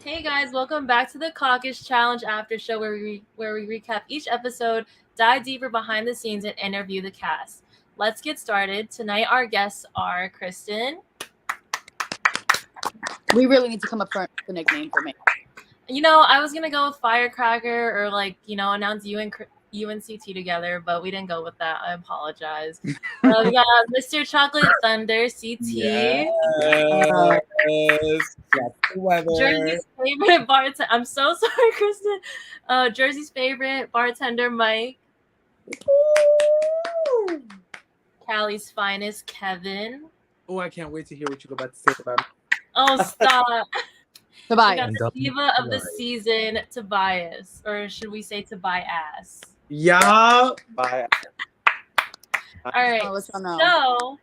Hey guys, welcome back to the Caucus Challenge After Show, where we recap each episode, dive deeper behind the scenes, and interview the cast. Let's get started. Tonight, our guests are Kristen. We really need to come up with a nickname for me. I was gonna go with Firecracker or announce you and UNCT together, but we didn't go with that. I apologize. We got Mr. Chocolate Thunder, CT. Yes. Jersey's favorite bartender. I'm so sorry, Kristen. Jersey's favorite bartender, Mike. Cali's finest, Kevin. Oh, I can't wait to hear what you're about to say about me. Oh, stop. Tobias. We got the diva of the season, Tobias. Or should we say Tobias? Yeah. Bye. All right. So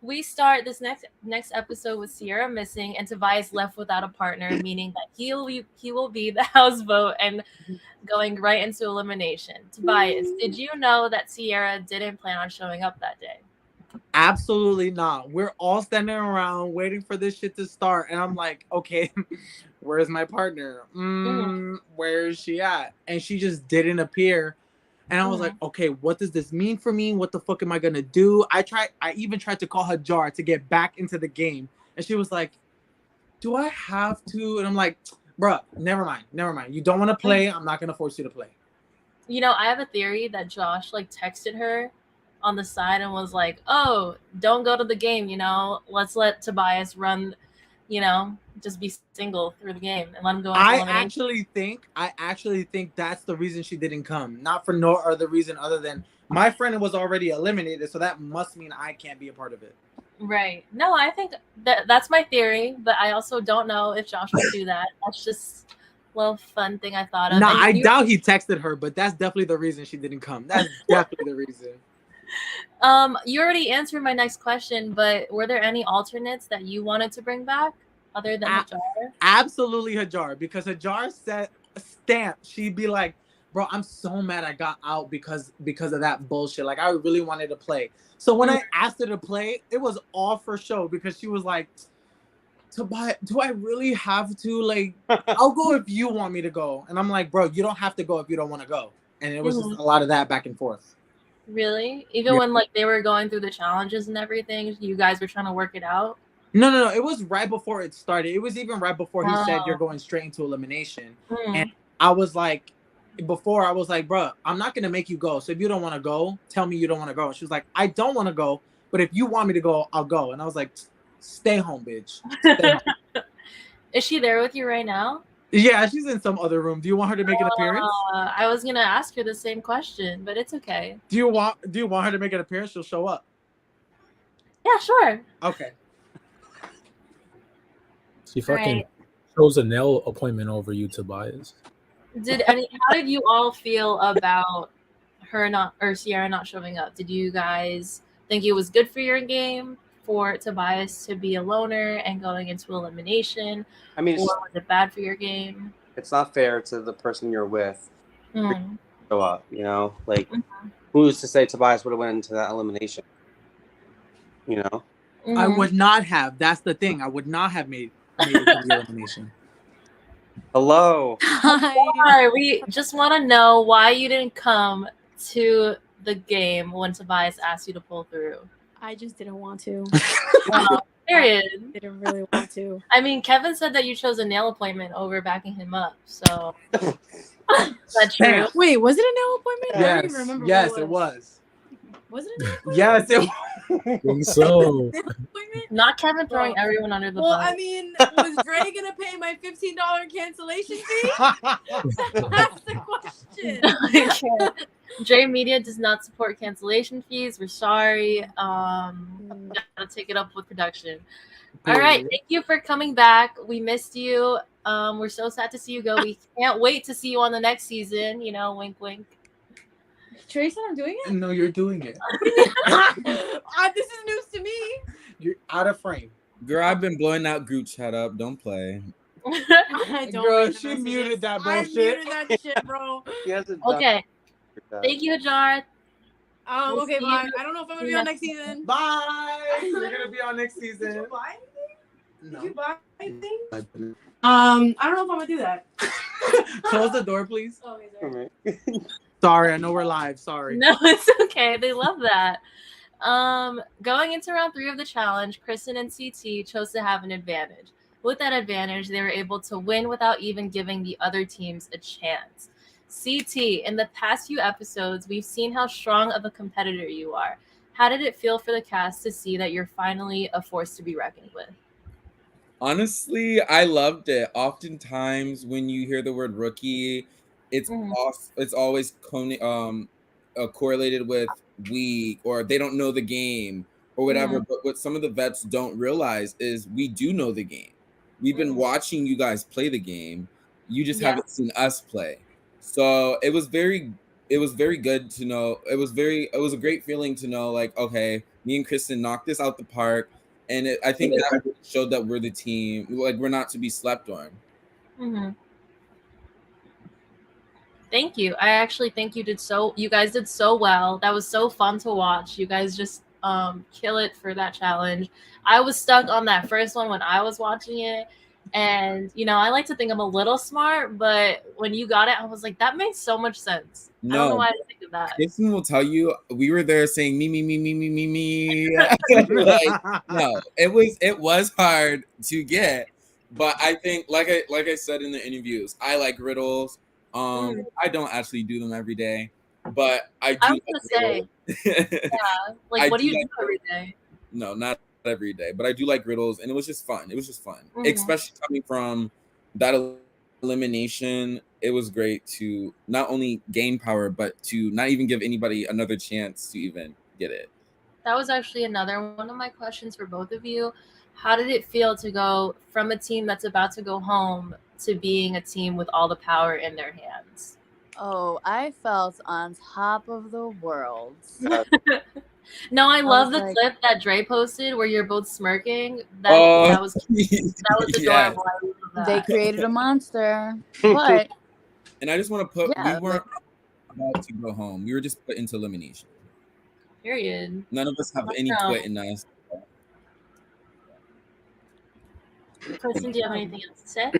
we start this next episode with Sierra missing and Tobias left without a partner, meaning that he will be the house vote and going right into elimination. Tobias, did you know that Sierra didn't plan on showing up that day? Absolutely not. We're all standing around waiting for this shit to start, and I'm like, okay, where's my partner? Where is she at? And she just didn't appear. And I was like, okay, what does this mean for me? What the fuck am I gonna do? I even tried to call Hajar to get back into the game. And she was like, do I have to? And I'm like, bruh, never mind. You don't want to play. I'm not gonna force you to play. I have a theory that Josh texted her on the side and was like, oh, don't go to the game, let's let Tobias run, just be single through the game and let him go. I actually think that's the reason she didn't come. Not for no other reason other than my friend was already eliminated, so that must mean I can't be a part of it. Right. No, I think that's my theory, but I also don't know if Josh would do that. That's just a little fun thing I thought of. No, I doubt he texted her, but that's definitely the reason she didn't come. That's definitely the reason. You already answered my next question, but were there any alternates that you wanted to bring back other than Hajar? Absolutely Hajar, because Hajar said stamp. She'd be like, bro, I'm so mad I got out because of that bullshit. Like, I really wanted to play. So when I asked her to play, it was all for show because she was like, do I really have to? Like, I'll go if you want me to go. And I'm like, bro, you don't have to go if you don't want to go. And it was just a lot of that back and forth. Really? Even when they were going through the challenges and everything, you guys were trying to work it out? No. It was right before it started. It was even right before he said you're going straight into elimination. And I was like, bro, I'm not gonna make you go. So if you don't want to go, tell me you don't want to go. And she was like, I don't want to go, but if you want me to go, I'll go. And I was like, stay home, bitch. Stay home. Is she there with you right now? Yeah, she's in some other room. Do you want her to make an appearance? I was gonna ask her the same question, but it's okay. Do you want her to make an appearance? She'll show up. Yeah, sure. Okay. She fucking chose a nail appointment over you, Tobias. How did you all feel about Sierra not showing up? Did you guys think it was good for your game for Tobias to be a loner and going into elimination? I mean, or was it bad for your game? It's not fair to the person you're with. Show up, who's to say Tobias would have went into that elimination? I would not have. That's the thing. I would not have made it to the elimination. Hello. Hi. We just want to know why you didn't come to the game when Tobias asked you to pull through. I just didn't want to. Period. I didn't really want to. I mean, Kevin said that you chose a nail appointment over backing him up, so that's true. Wait, was it a nail appointment? Yes. I don't even remember. Yes, it was. Was it a nail appointment? Yes, it was. I think so. Not Kevin throwing everyone under the bus. Well, I mean, was Dre gonna pay my $15 cancellation fee? That's the question. Dre Media does not support cancellation fees. We're sorry. Gotta take it up with production. All right, thank you for coming back. We missed you. We're so sad to see you go. We can't wait to see you on the next season. Wink, wink. Trey said I'm doing it? No, you're doing it. This is news to me. You're out of frame. Girl, I've been blowing out group chat up. Don't play. Girl, she muted that bullshit. I muted that shit, bro. Okay. Thank you, Hajar. Okay, bye. I don't know if I'm gonna be on next season. Bye. You're gonna be on next season. No. Did you buy anything? I didn't. I don't know if I'm gonna do that. Close the door, please. Oh, okay, sorry. Alright. Sorry, I know we're live. Sorry. No, it's okay. They love that. Going into round 3 of the challenge, Kristen and CT chose to have an advantage. With that advantage, they were able to win without even giving the other teams a chance. CT, in the past few episodes, we've seen how strong of a competitor you are. How did it feel for the cast to see that you're finally a force to be reckoned with? Honestly, I loved it. Oftentimes, when you hear the word rookie, it's it's always correlated with weak or they don't know the game or whatever. But what some of the vets don't realize is we do know the game. We've been watching you guys play the game. You just haven't seen us play. So it was very good to know. It was a great feeling to know, like, okay, me and Kristen knocked this out the park. And I think that showed that we're the team, like we're not to be slept on. Thank you. I actually think you guys did so well. That was so fun to watch. You guys just kill it for that challenge. I was stuck on that first one when I was watching it. And, I like to think I'm a little smart, but when you got it, I was like, that makes so much sense. I don't know why I didn't think of that. Kristen will tell you, we were there saying me. Like, no, it was hard to get, but I think, like I said in the interviews, I like riddles. I don't actually do them every day, but I do. I was gonna say, like, what do you do every day? No, not every day, but I do like riddles, and it was just fun. Especially coming from that elimination. It was great to not only gain power, but to not even give anybody another chance to even get it. That was actually another one of my questions for both of you. How did it feel to go from a team that's about to go home to being a team with all the power in their hands? Oh, I felt on top of the world. No, I love the clip that Dre posted where you're both smirking. That was adorable. Yes. They created a monster, but and I just want to put we weren't about to go home. We were just put into elimination. Period. None of us have any quit in us. Kristen, do you have anything else to say?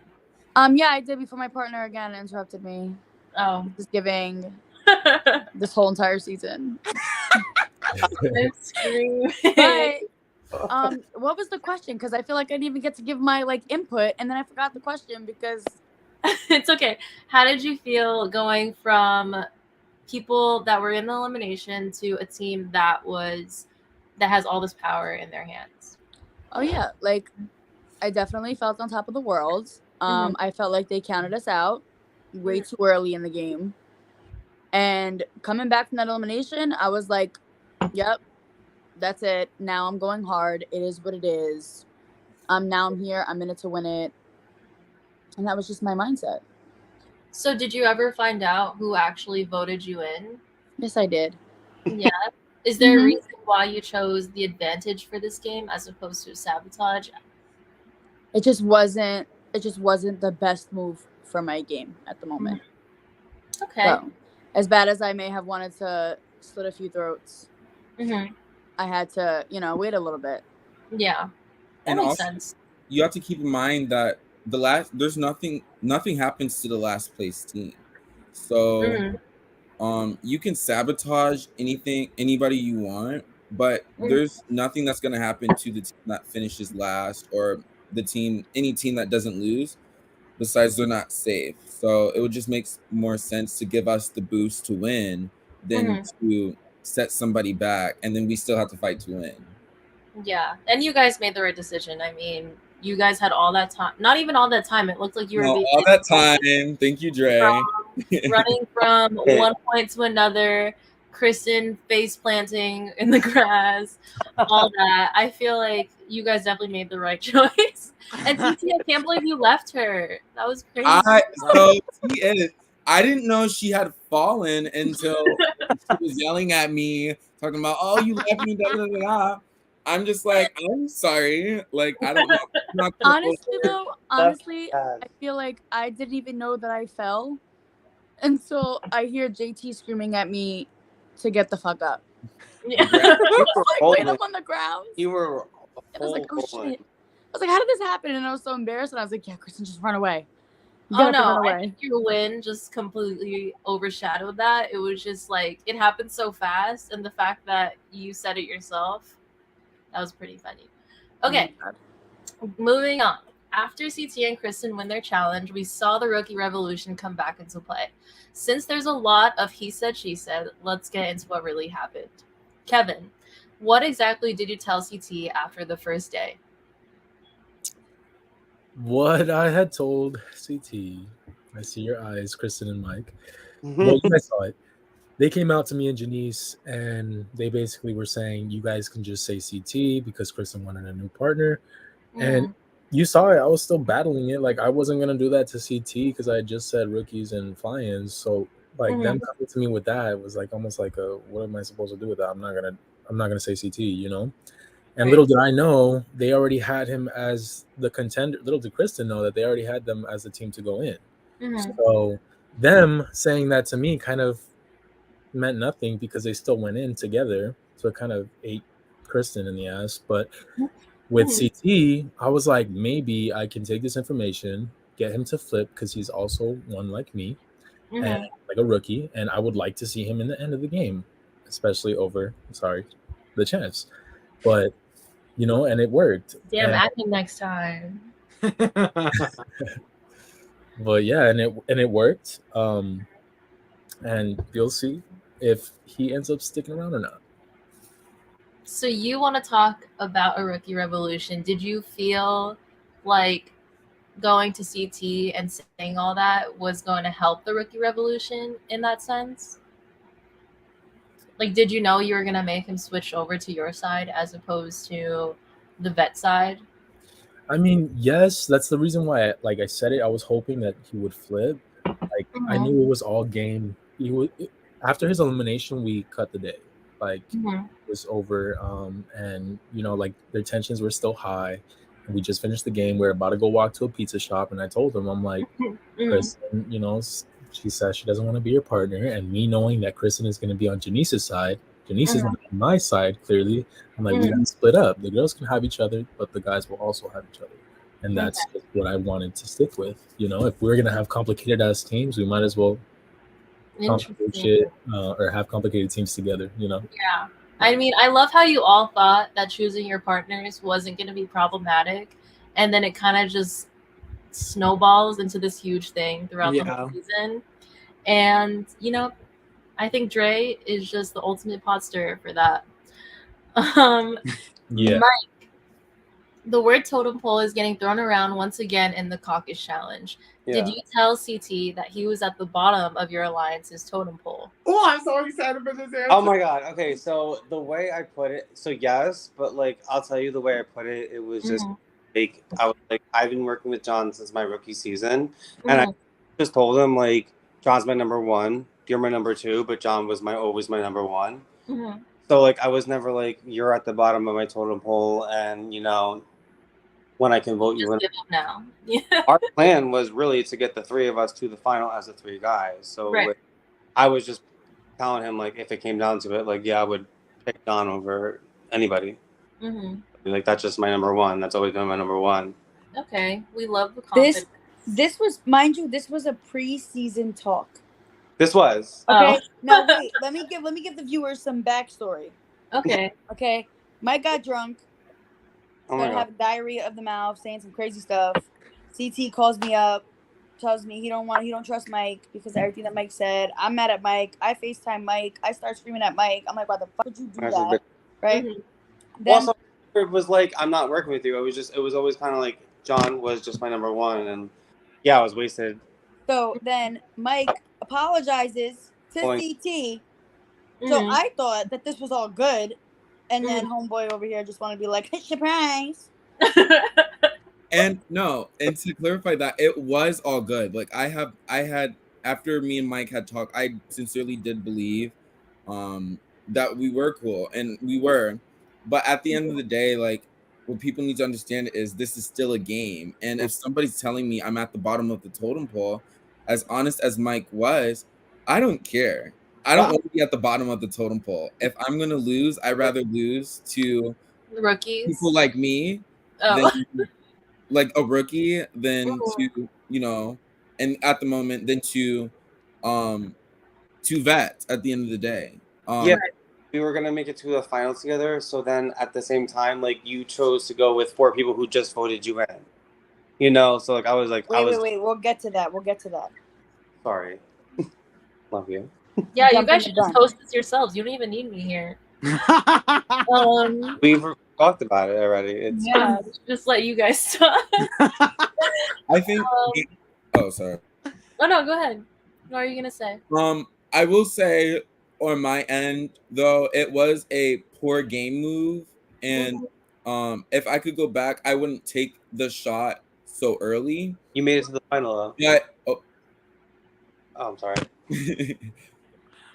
Yeah, I did before my partner again interrupted me. Oh, just giving this whole entire season. I'm screaming. But what was the question? Because I feel like I didn't even get to give my input, and then I forgot the question because it's okay. How did you feel going from people that were in the elimination to a team that has all this power in their hands? Oh yeah, I definitely felt on top of the world. I felt like they counted us out way too early in the game, and coming back from that elimination, I was like, yep, that's it. Now I'm going hard. It is what it is. Now I'm here. I'm in it to win it. And that was just my mindset. So did you ever find out who actually voted you in? Yes, I did. Yeah. Is there a reason why you chose the advantage for this game as opposed to sabotage? It just wasn't the best move for my game at the moment. Okay. So, as bad as I may have wanted to slit a few throats, I had to, wait a little bit. Yeah. That makes sense. You have to keep in mind that there's nothing happens to the last place team. So you can sabotage anybody you want, but there's nothing that's gonna happen to the team that finishes last or any team that doesn't lose, besides they're not safe. So it would just make more sense to give us the boost to win than to set somebody back, and then we still have to fight to win. Yeah, and you guys made the right decision. I mean, you guys had all that time. Not even all that time. It looked like you were all that time. Thank you, Dre. Running from one point to another, Kristen face planting in the grass, all that. I feel like you guys definitely made the right choice. And TT, I can't believe you left her. That was crazy. I didn't know she had fallen until she was yelling at me, talking about, "Oh, you left me." Da, da, da, da. I'm just like, I'm sorry. Like, I don't know. Honestly, I feel like I didn't even know that I fell until I hear JT screaming at me to get the fuck up. Yeah. Wait, I'm on the ground. You were. I was like, oh shit. was like, how did this happen? And I was so embarrassed. And I was like, yeah, Kristen, just run away. Oh no, I think your win just completely overshadowed that. It was just like it happened so fast, and the fact that you said it yourself, that was pretty funny. Okay, moving on. After CT and Kristen win their challenge, we saw the rookie revolution come back into play. Since there's a lot of he said, she said, let's get into what really happened. Kevin, what exactly did you tell CT after the first day? What I had told CT, I see your eyes, Kristen and Mike. Well, you guys saw it. They came out to me and Janice, and they basically were saying, you guys can just say CT because Kristen wanted a new partner. And you saw it. I was still battling it. Like, I wasn't going to do that to CT because I had just said rookies and fly-ins. So, like, them coming to me with that, it was like almost like, what am I supposed to do with that? I'm not gonna say CT, you know? And little did I know, they already had him as the contender. Little did Kristen know that they already had them as the team to go in. So them saying that to me kind of meant nothing because they still went in together. So it kind of ate Kristen in the ass. But with CT, I was like, maybe I can take this information, get him to flip because he's also one like me and like a rookie. And I would like to see him in the end of the game, especially over, the chance. But you know, and it worked. Damn, acting next time. But yeah, and it worked. And you'll see if he ends up sticking around or not. So you want to talk about a rookie revolution? Did you feel like going to CT and saying all that was going to help the rookie revolution in that sense? Like, did you know you were going to make him switch over to your side as opposed to the vet side? I mean, yes, that's the reason why, I said it, I was hoping that he would flip. Like, I knew it was all game. After his elimination, we cut the day. Like, it was over. And, you know, like, their tensions were still high. And we just finished the game. We were about to go walk to a pizza shop. And I told him, I'm like, Kristen, you know, she says she doesn't want to be your partner. And me knowing that Kristen is going to be on Janice's side, Janice is on my side, clearly. I'm like, we got to split up. The girls can have each other, but the guys will also have each other. And that's just what I wanted to stick with. You know, if we're going to have complicated ass teams, we might as well complicate shit or have complicated teams together, you know? Yeah. I mean, I love how you all thought that choosing your partners wasn't going to be problematic. And then it kind of just snowballs into this huge thing throughout the whole season. And, you know, I think Dre is just the ultimate pot stirrer for that. Mike, the word totem pole is getting thrown around once again in the Caucus challenge. Did you tell CT that he was at the bottom of your alliance's totem pole? Oh, I'm so excited for this answer. Oh my god. Okay, so the way I put it, so yes, but like I'll tell you the way I put it, it was just like I was like, I've been working with John since my rookie season, and I just told him like John's my number one, you're my number two, but John was always my number one. So like I was never like, you're at the bottom of my totem pole, and you know, when I can vote you in. Now. Our plan was really to get the three of us to the final as the three guys. So like, I was just telling him like, if it came down to it, like, yeah, I would pick Don over anybody. Like, that's just my number one. That's always been my number one. Okay, we love the confidence. This was, mind you, this was a pre-season talk. This was. Okay. No, wait. Let me give the viewers some backstory. Okay. Mike got drunk. Oh Started having diarrhea of the mouth, saying some crazy stuff. CT calls me up, tells me he don't trust Mike because of everything that Mike said. I'm mad at Mike. I FaceTime Mike. I start screaming at Mike. I'm like, why the fuck would you do that? Right? Then, also, it was like, I'm not working with you. It was always kind of like John was just my number one, and yeah, I was wasted. So then Mike apologizes to CT. So I thought that this was all good. And then homeboy over here just want to be like, surprise. And no, and to clarify that, it was all good. Like I had after me and Mike had talked, I sincerely did believe that we were cool, and we were. But at the end of the day, like, what people need to understand is this is still a game. And if somebody's telling me I'm at the bottom of the totem pole, as honest as Mike was, I don't care. I don't want to be at the bottom of the totem pole. If I'm going to lose, I'd rather lose to rookies, people like me like a rookie than to, you know, and at the moment than to vet at the end of the day. Yeah, we were gonna make it to the finals together. So then at the same time, like you chose to go with 4 people who just voted you in. You know, so like I was like, wait. We'll get to that. Sorry. Love you. Yeah, you guys should just host this yourselves. You don't even need me here. We've talked about it already. It's just let you guys talk. I think. Oh, sorry. Oh no, go ahead. What are you gonna say? I will say on my end though, it was a poor game move, and if I could go back, I wouldn't take the shot so early. You made it to the final though. Yeah. Oh, I'm sorry.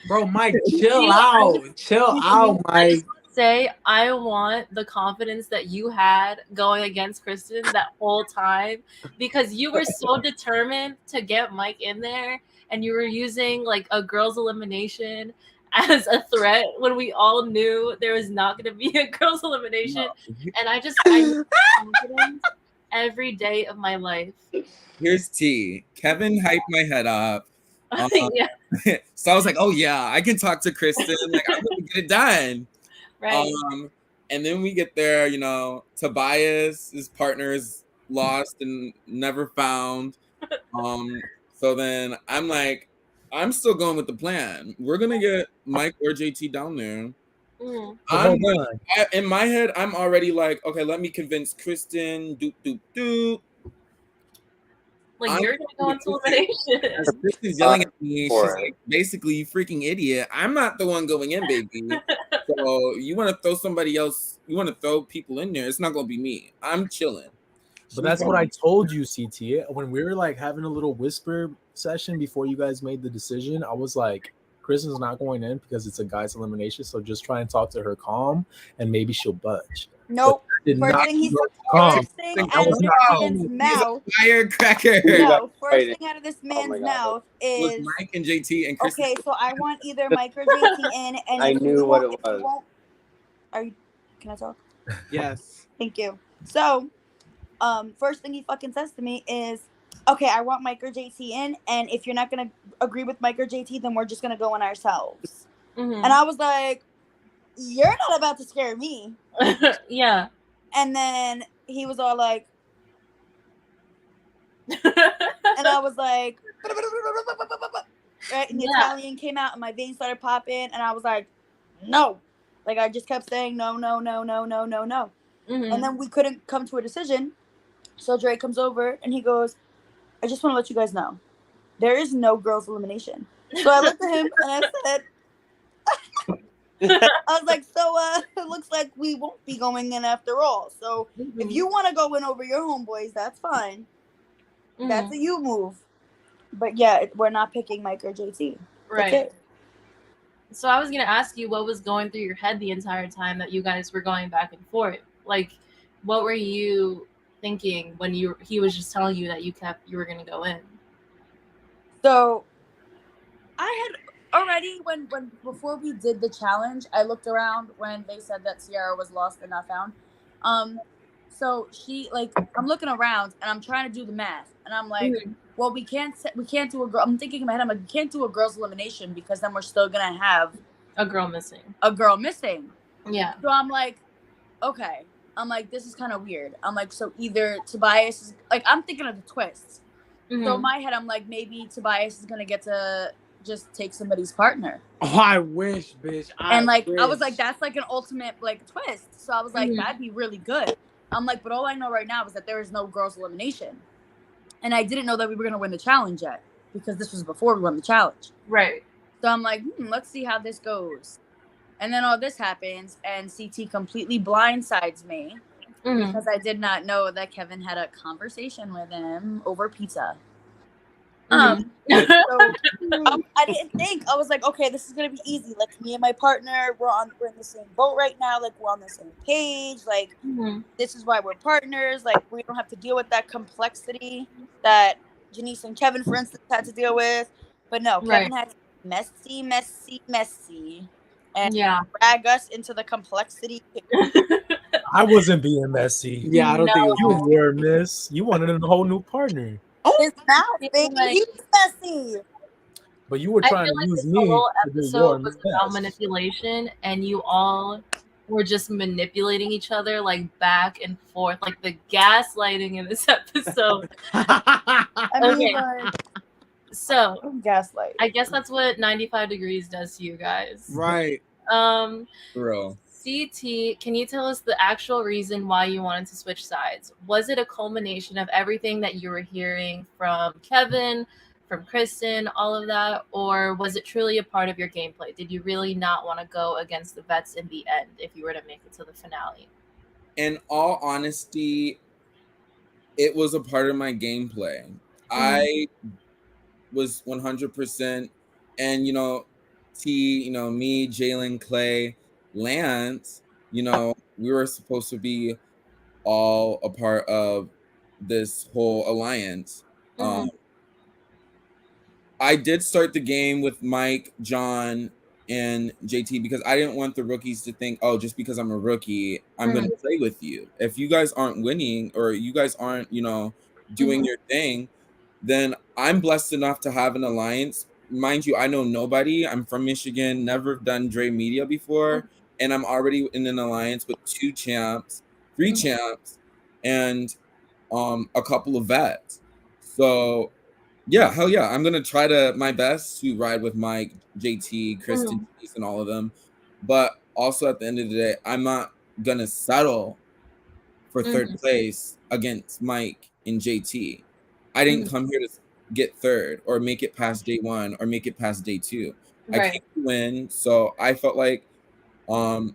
Bro, Mike, chill out, Mike. Say, I want the confidence that you had going against Kristen that whole time, because you were so determined to get Mike in there, and you were using like a girls' elimination as a threat when we all knew there was not going to be a girls' elimination. No. And I need confidence every day of my life. Here's T. Kevin hyped my head up. So I was like, oh yeah, I can talk to Kristen. Like, I'm gonna get it done. Right. And then we get there, you know, Tobias, his partner is lost and never found. So then I'm like, I'm still going with the plan. We're gonna get Mike or JT down there. In my head, I'm already like, okay, let me convince Kristen. Like, you're gonna go into elimination. Kristen's yelling at me. She's like, basically, you freaking idiot. I'm not the one going in, baby. So you want to throw somebody else? You want to throw people in there? It's not gonna be me. I'm chilling. But that's what I told you, CT. When we were like having a little whisper session before you guys made the decision, I was like, Kristen's not going in because it's a guy's elimination. So just try and talk to her calm, and maybe she'll budge. Nope. First thing out of this man's mouth. Firecracker. No, first thing out of this man's mouth is Mike and JT and Kristen. Okay, so I want either Mike or JT in, and I knew what it was. Can I talk? Yes. Thank you. So, first thing he fucking says to me is, okay, I want Mike or JT in, and if you're not gonna agree with Mike or JT, then we're just gonna go in ourselves. And I was like, you're not about to scare me. Yeah. And then he was all like, and I was like, right? And the Italian came out, and my veins started popping, and I was like, no. Like, I just kept saying no. And then we couldn't come to a decision. So Dre comes over, and he goes, I just want to let you guys know, there is no girls' elimination. So I looked at him, and I said, I was like, so it looks like we won't be going in after all. So if you want to go in over your homeboys, that's fine. That's a you move. But yeah, we're not picking Mike or JT. Right. So I was going to ask you what was going through your head the entire time that you guys were going back and forth. Like, what were you thinking when he was just telling you that you were going to go in? So I had already, before we did the challenge, I looked around when they said that Sierra was lost and not found. So I'm looking around and I'm trying to do the math, and I'm like, well, we can't do a girl. I'm thinking in my head, I'm like, we can't do a girls' elimination because then we're still gonna have a girl missing. Yeah. So I'm like, okay. I'm like, this is kind of weird. I'm like, so either Tobias is like, I'm thinking of the twists. So in my head, I'm like, maybe Tobias is gonna get to just take somebody's partner. Oh, I wish, bitch. I was like, that's like an ultimate like twist. So I was like, that'd be really good. I'm like, but all I know right now is that there is no girls' elimination. And I didn't know that we were gonna win the challenge yet, because this was before we won the challenge. Right. So I'm like, let's see how this goes. And then all this happens, and CT completely blindsides me because I did not know that Kevin had a conversation with him over pizza. I didn't think. I was like, okay, this is gonna be easy. Like, me and my partner, we're in the same boat right now. Like, we're on the same page. Like, this is why we're partners. Like, we don't have to deal with that complexity that Janice and Kevin, for instance, had to deal with. But no, Kevin had messy, and drag us into the complexity. I wasn't being messy. Yeah, I don't think it You was. were, miss. You wanted a whole new partner. His mouth, feel baby. like- He's messy. But you were I trying feel to like use this me whole to do your episode was about mess. manipulation, and you all were just manipulating each other like back and forth, like the gaslighting in this episode. I mean, Okay. like, So gaslight. I guess that's what 95 degrees does to you guys. Right. Bro. CT, can you tell us the actual reason why you wanted to switch sides? Was it a culmination of everything that you were hearing from Kevin, from Kristen, all of that, or was it truly a part of your gameplay? Did you really not want to go against the vets in the end if you were to make it to the finale? In all honesty, it was a part of my gameplay. I was 100%, and me, Jalen, Clay, Lance, we were supposed to be all a part of this whole alliance. I did start the game with Mike, John, and JT because I didn't want the rookies to think, oh, just because I'm a rookie, I'm going to play with you. If you guys aren't winning or you guys aren't, doing your thing, then I'm blessed enough to have an alliance. Mind you, I know nobody. I'm from Michigan, never done Dre Media before, and I'm already in an alliance with 2 champs, 3 champs, and a couple of vets. So yeah, hell yeah. I'm gonna try my best to ride with Mike, JT, Kristen, and all of them. But also at the end of the day, I'm not gonna settle for 3rd place against Mike and JT. I didn't come here to get 3rd or make it past day 1 or make it past day 2. Right. I came to win, so I felt like I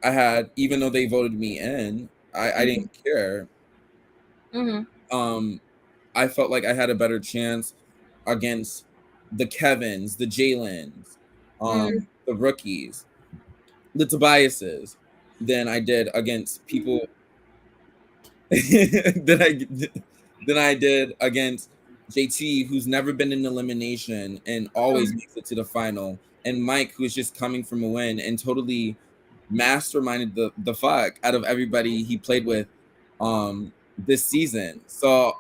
had, even though they voted me in, I didn't care. I felt like I had a better chance against the Kevins, the Jalens, the rookies, the Tobiases than I did against people than I did against JT, who's never been in elimination and always makes it to the final, and Mike, who's just coming from a win and totally masterminded the fuck out of everybody he played with this season. So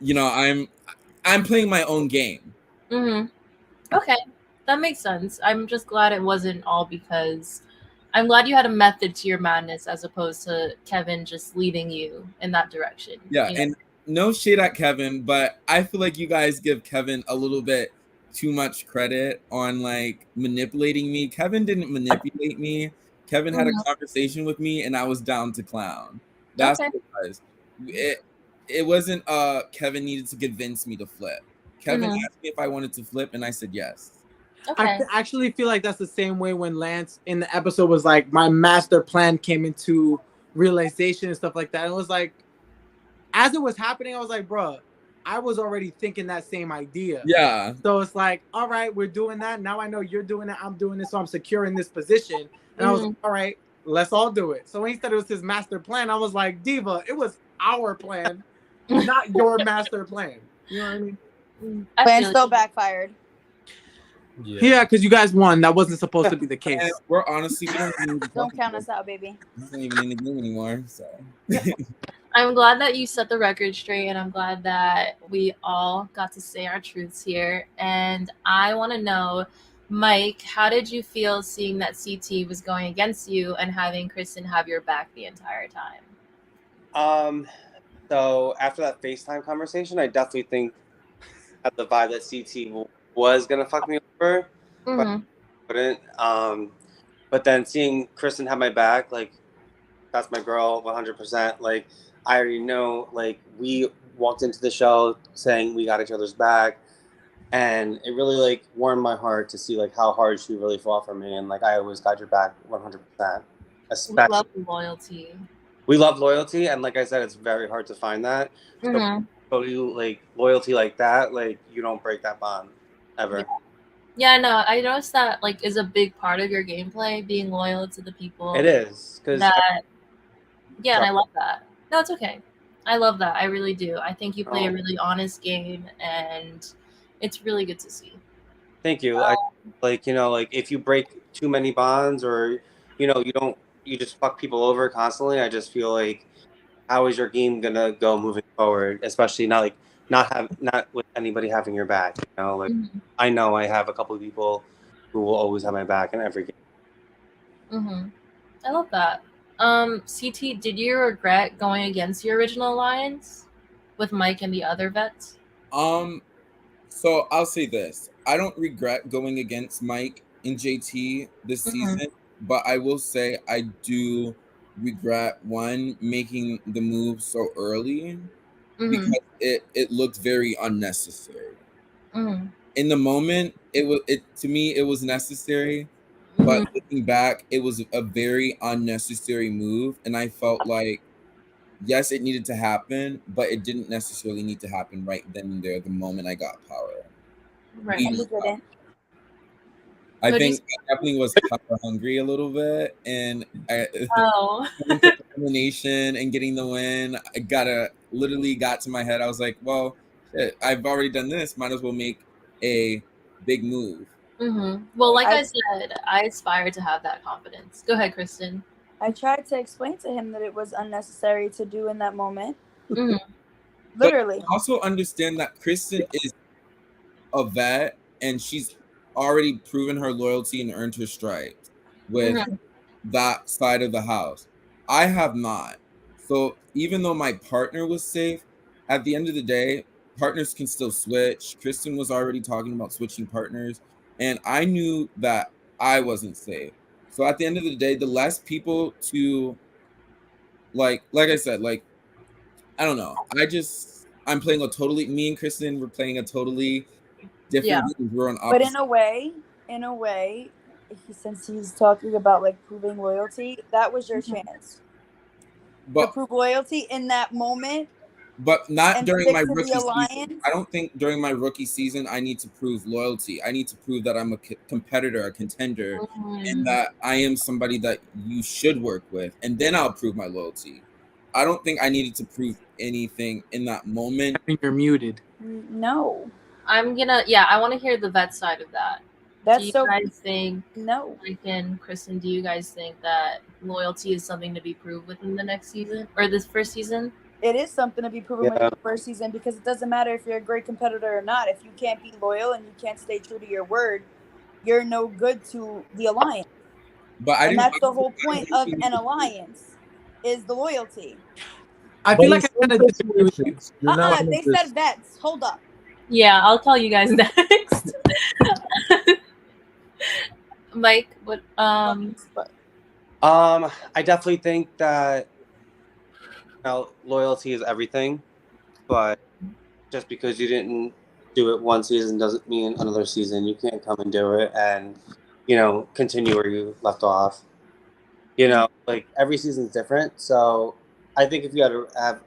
I'm playing my own game. Okay, that makes sense. I'm just glad it wasn't all because I'm glad you had a method to your madness as opposed to Kevin just leading you in that direction. Yeah, and no shade at Kevin, but I feel like you guys give Kevin a little bit too much credit on like manipulating me. Kevin didn't manipulate me. Kevin had a conversation with me and I was down to clown. That's what it was. It wasn't Kevin needed to convince me to flip. Kevin asked me if I wanted to flip and I said yes. Okay. I actually feel like that's the same way when Lance in the episode was like, my master plan came into realization and stuff like that. It was like, as it was happening, I was like, bro, I was already thinking that same idea. Yeah. So it's like, all right, we're doing that. Now I know you're doing it. I'm doing it. So I'm securing this position. And I was like, all right, let's all do it. So when he said it was his master plan, I was like, Diva, it was our plan, not your master plan. You know what I mean? Plan still backfired. Yeah, because you guys won. That wasn't supposed to be the case. And we're honestly Don't count us out, baby. He's not even in the game anymore. So I'm glad that you set the record straight, and I'm glad that we all got to say our truths here. And I want to know, Mike, how did you feel seeing that CT was going against you and having Kristen have your back the entire time? So after that FaceTime conversation, I definitely think at the vibe that CT was gonna fuck me over, but I wouldn't. But then seeing Kristen have my back, like that's my girl, 100%. Like I already know. Like we walked into the show saying we got each other's back, and it really like warmed my heart to see like how hard she really fought for me, and like I always got your back, 100%. We love loyalty. We love loyalty, and like I said, it's very hard to find that. So you like loyalty like that, like you don't break that bond ever. Yeah, no, I noticed that like is a big part of your gameplay, being loyal to the people. It is because and I love that. No, it's okay. I love that. I really do. I think you play a really honest game, and it's really good to see. Thank you. Like if you break too many bonds, or you you just fuck people over constantly. I just feel like, how is your game gonna go moving forward? Especially not with anybody having your back. You know, like I know I have a couple of people who will always have my back in every game. I love that. CT, did you regret going against your original alliance with Mike and the other vets? So I'll say this: I don't regret going against Mike and JT this season, but I will say I do regret making the move so early because it looked very unnecessary. In the moment, to me it was necessary, but looking back, it was a very unnecessary move, and I felt like, yes, it needed to happen, but it didn't necessarily need to happen right then and there, the moment I got power. Right. And you didn't. I think I definitely was power hungry a little bit, and elimination and getting the win, I literally got to my head. I was like, well, shit, I've already done this. Might as well make a big move. Well, like I said, I aspire to have that confidence. Go ahead, Kristen. I tried to explain to him that it was unnecessary to do in that moment. Literally. But also understand that Kristen is a vet, and she's already proven her loyalty and earned her stripes with that side of the house. I have not. So even though my partner was safe, at the end of the day, partners can still switch. Kristen was already talking about switching partners, and I knew that I wasn't safe. So at the end of the day, the less people to like I said, like, I don't know. I'm playing me and Kristen were playing a totally different game. We're on opposite. But in a way, since he's talking about like proving loyalty, that was your chance to prove loyalty in that moment. But not during my rookie season. I don't think during my rookie season I need to prove loyalty. I need to prove that I'm a competitor, a contender, and that I am somebody that you should work with, and then I'll prove my loyalty. I don't think I needed to prove anything in that moment. I think you're muted. No. I want to hear the vet side of that. Do you guys think, Mike and Kristen, do you guys think that loyalty is something to be proved within the next season or this first season? It is something to be proven within the first season, because it doesn't matter if you're a great competitor or not. If you can't be loyal and you can't stay true to your word, you're no good to the alliance. And that's the whole point of an alliance, is the loyalty. I feel like I kind of disagree with you. They said vets. Hold up. Yeah, I'll call you guys next. Mike, what? I definitely think that loyalty is everything, but just because you didn't do it one season doesn't mean another season you can't come and do it and continue where you left off. Like every season's different, so I think if you had to have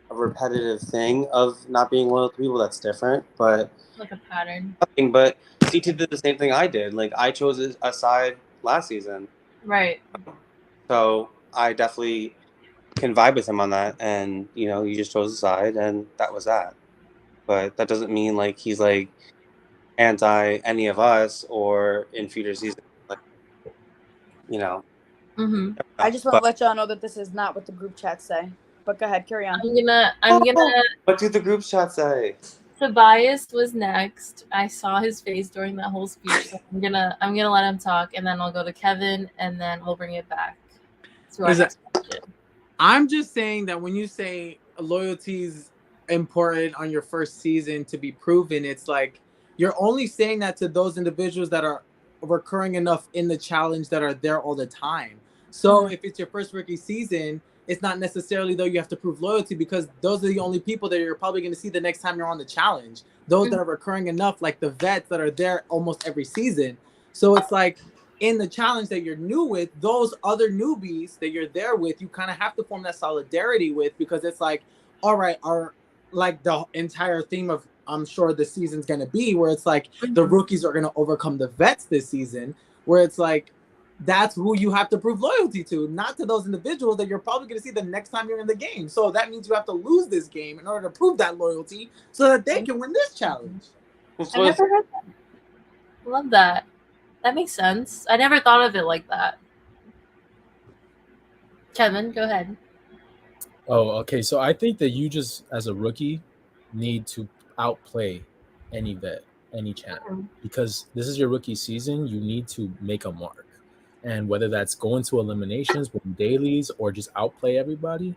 a repetitive thing of not being loyal to people, that's different, but like a pattern. But CT did the same thing I did. Like I chose a side last season, right? So I definitely can vibe with him on that, and you just chose a side, and that was that. But that doesn't mean like he's like anti any of us or in future seasons, like I just want to let y'all know that this is not what the group chat say. But go ahead, carry on. I'm gonna. What did the group chat say? Tobias was next. I saw his face during that whole speech. So I'm gonna let him talk, and then I'll go to Kevin, and then we'll bring it back to our next question. I'm just saying that when you say loyalty is important on your first season to be proven, it's like you're only saying that to those individuals that are recurring enough in the challenge that are there all the time. So if it's your first rookie season, it's not necessarily though you have to prove loyalty, because those are the only people that you're probably going to see the next time you're on the challenge. Those that are recurring enough, like the vets that are there almost every season. So it's like in the challenge that you're new with, those other newbies that you're there with, you kind of have to form that solidarity with, because it's like, all right, like the entire theme of, I'm sure the season's going to be where it's like the rookies are going to overcome the vets this season, where it's like, that's who you have to prove loyalty to, not to those individuals that you're probably going to see the next time you're in the game. So that means you have to lose this game in order to prove that loyalty so that they can win this challenge. I never heard that. Love that. That makes sense. I never thought of it like that. Kevin, go ahead. Oh, okay. So I think that you just, as a rookie, need to outplay any vet, any champ, because this is your rookie season. You need to make a mark, and whether that's going to eliminations, win dailies, or just outplay everybody,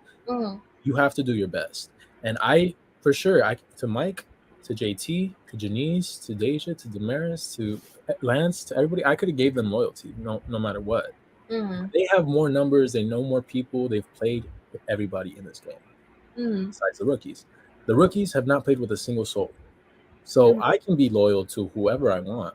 you have to do your best. And I, for sure, to Mike, to JT, to Janice, to Deja, to Damaris, to Lance, to everybody, I could have gave them loyalty, no matter what. They have more numbers. They know more people. They've played with everybody in this game, besides the rookies. The rookies have not played with a single soul. So I can be loyal to whoever I want.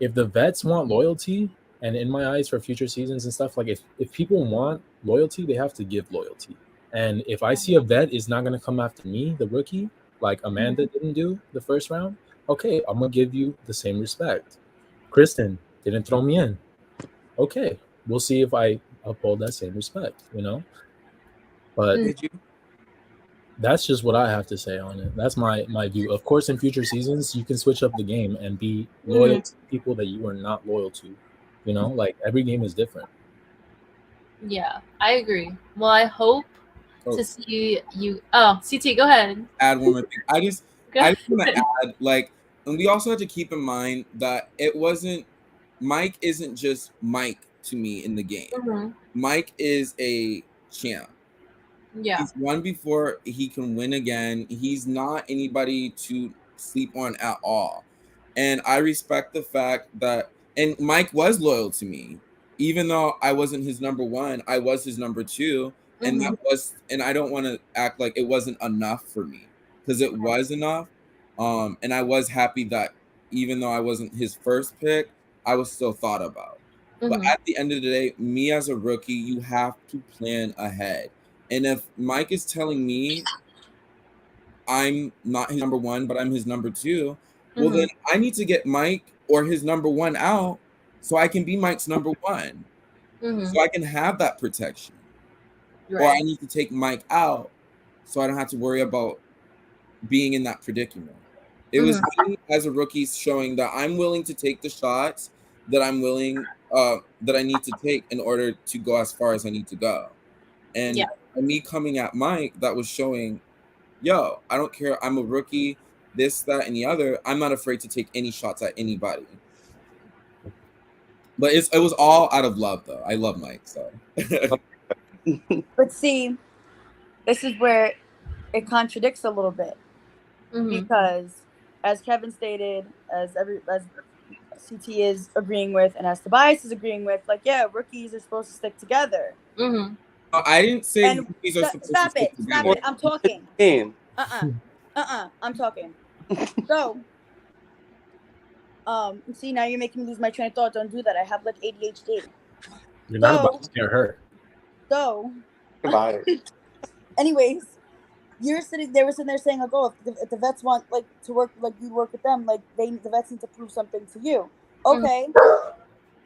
If the vets want loyalty, and in my eyes for future seasons and stuff, like if people want loyalty, they have to give loyalty. And if I see a vet is not going to come after me, the rookie, like Amanda didn't do the first round, okay, I'm going to give you the same respect. Kristen didn't throw me in. Okay, we'll see if I uphold that same respect, But that's just what I have to say on it. That's my view. Of course, in future seasons, you can switch up the game and be loyal to people that you are not loyal to. Like every game is different. Yeah, I agree. Well, I hope to see you. Oh, CT, go ahead. Add one more thing. I just want to add, and we also have to keep in mind that Mike isn't just Mike to me in the game. Mike is a champ. Yeah. He's won before. He can win again. He's not anybody to sleep on at all. And I respect the fact that, and Mike was loyal to me, even though I wasn't his number one, I was his number two. And and I don't want to act like it wasn't enough for me, because it was enough. And I was happy that even though I wasn't his first pick, I was still thought about. But at the end of the day, me as a rookie, you have to plan ahead. And if Mike is telling me I'm not his number one, but I'm his number two, well, then I need to get Mike or his number one out so I can be Mike's number one. So I can have that protection. Right. Or I need to take Mike out so I don't have to worry about being in that predicament. It was me as a rookie showing that I'm willing to take the shots that I'm willing, that I need to take in order to go as far as I need to go. And me coming at Mike, that was showing, yo, I don't care. I'm a rookie, this, that, and the other. I'm not afraid to take any shots at anybody. But it was all out of love, though. I love Mike, so. But see, this is where it contradicts a little bit. Because, as Kevin stated, as CT is agreeing with, and as Tobias is agreeing with, rookies are supposed to stick together. I didn't say rookies are supposed to stick together. Stop it! I'm talking. I'm talking. So, see, now you're making me lose my train of thought. Don't do that. I have ADHD. You're not about to scare her. So, goodbye. Anyways, they were sitting there saying if the vets want to work, you work with them, the vets need to prove something to you. Okay.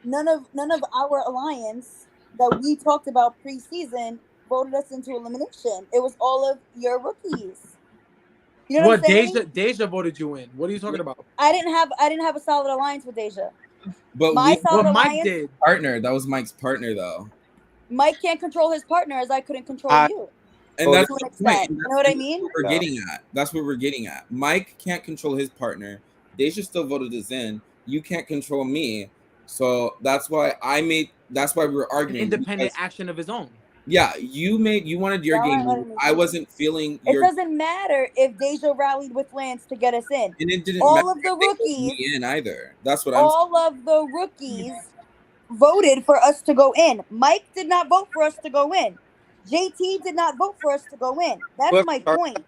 None of our alliance that we talked about preseason voted us into elimination. It was all of your rookies. You know what I'm saying? Deja voted you in. What are you talking about? I didn't have a solid alliance with Deja. But Mike did. Partner. That was Mike's partner, though. Mike can't control his partner as I couldn't control you. And that's the point. You know what I mean? We're getting at. That's what we're getting at. Mike can't control his partner. Deja still voted us in. You can't control me. So that's why we were arguing. Independent action of his own. Yeah, you wanted your game. I wasn't feeling it doesn't matter if Deja rallied with Lance to get us in. And it didn't all matter of the rookies in either. That's what all of the rookies voted for us to go in. Mike did not vote for us to go in. JT did not vote for us to go in. That's my point.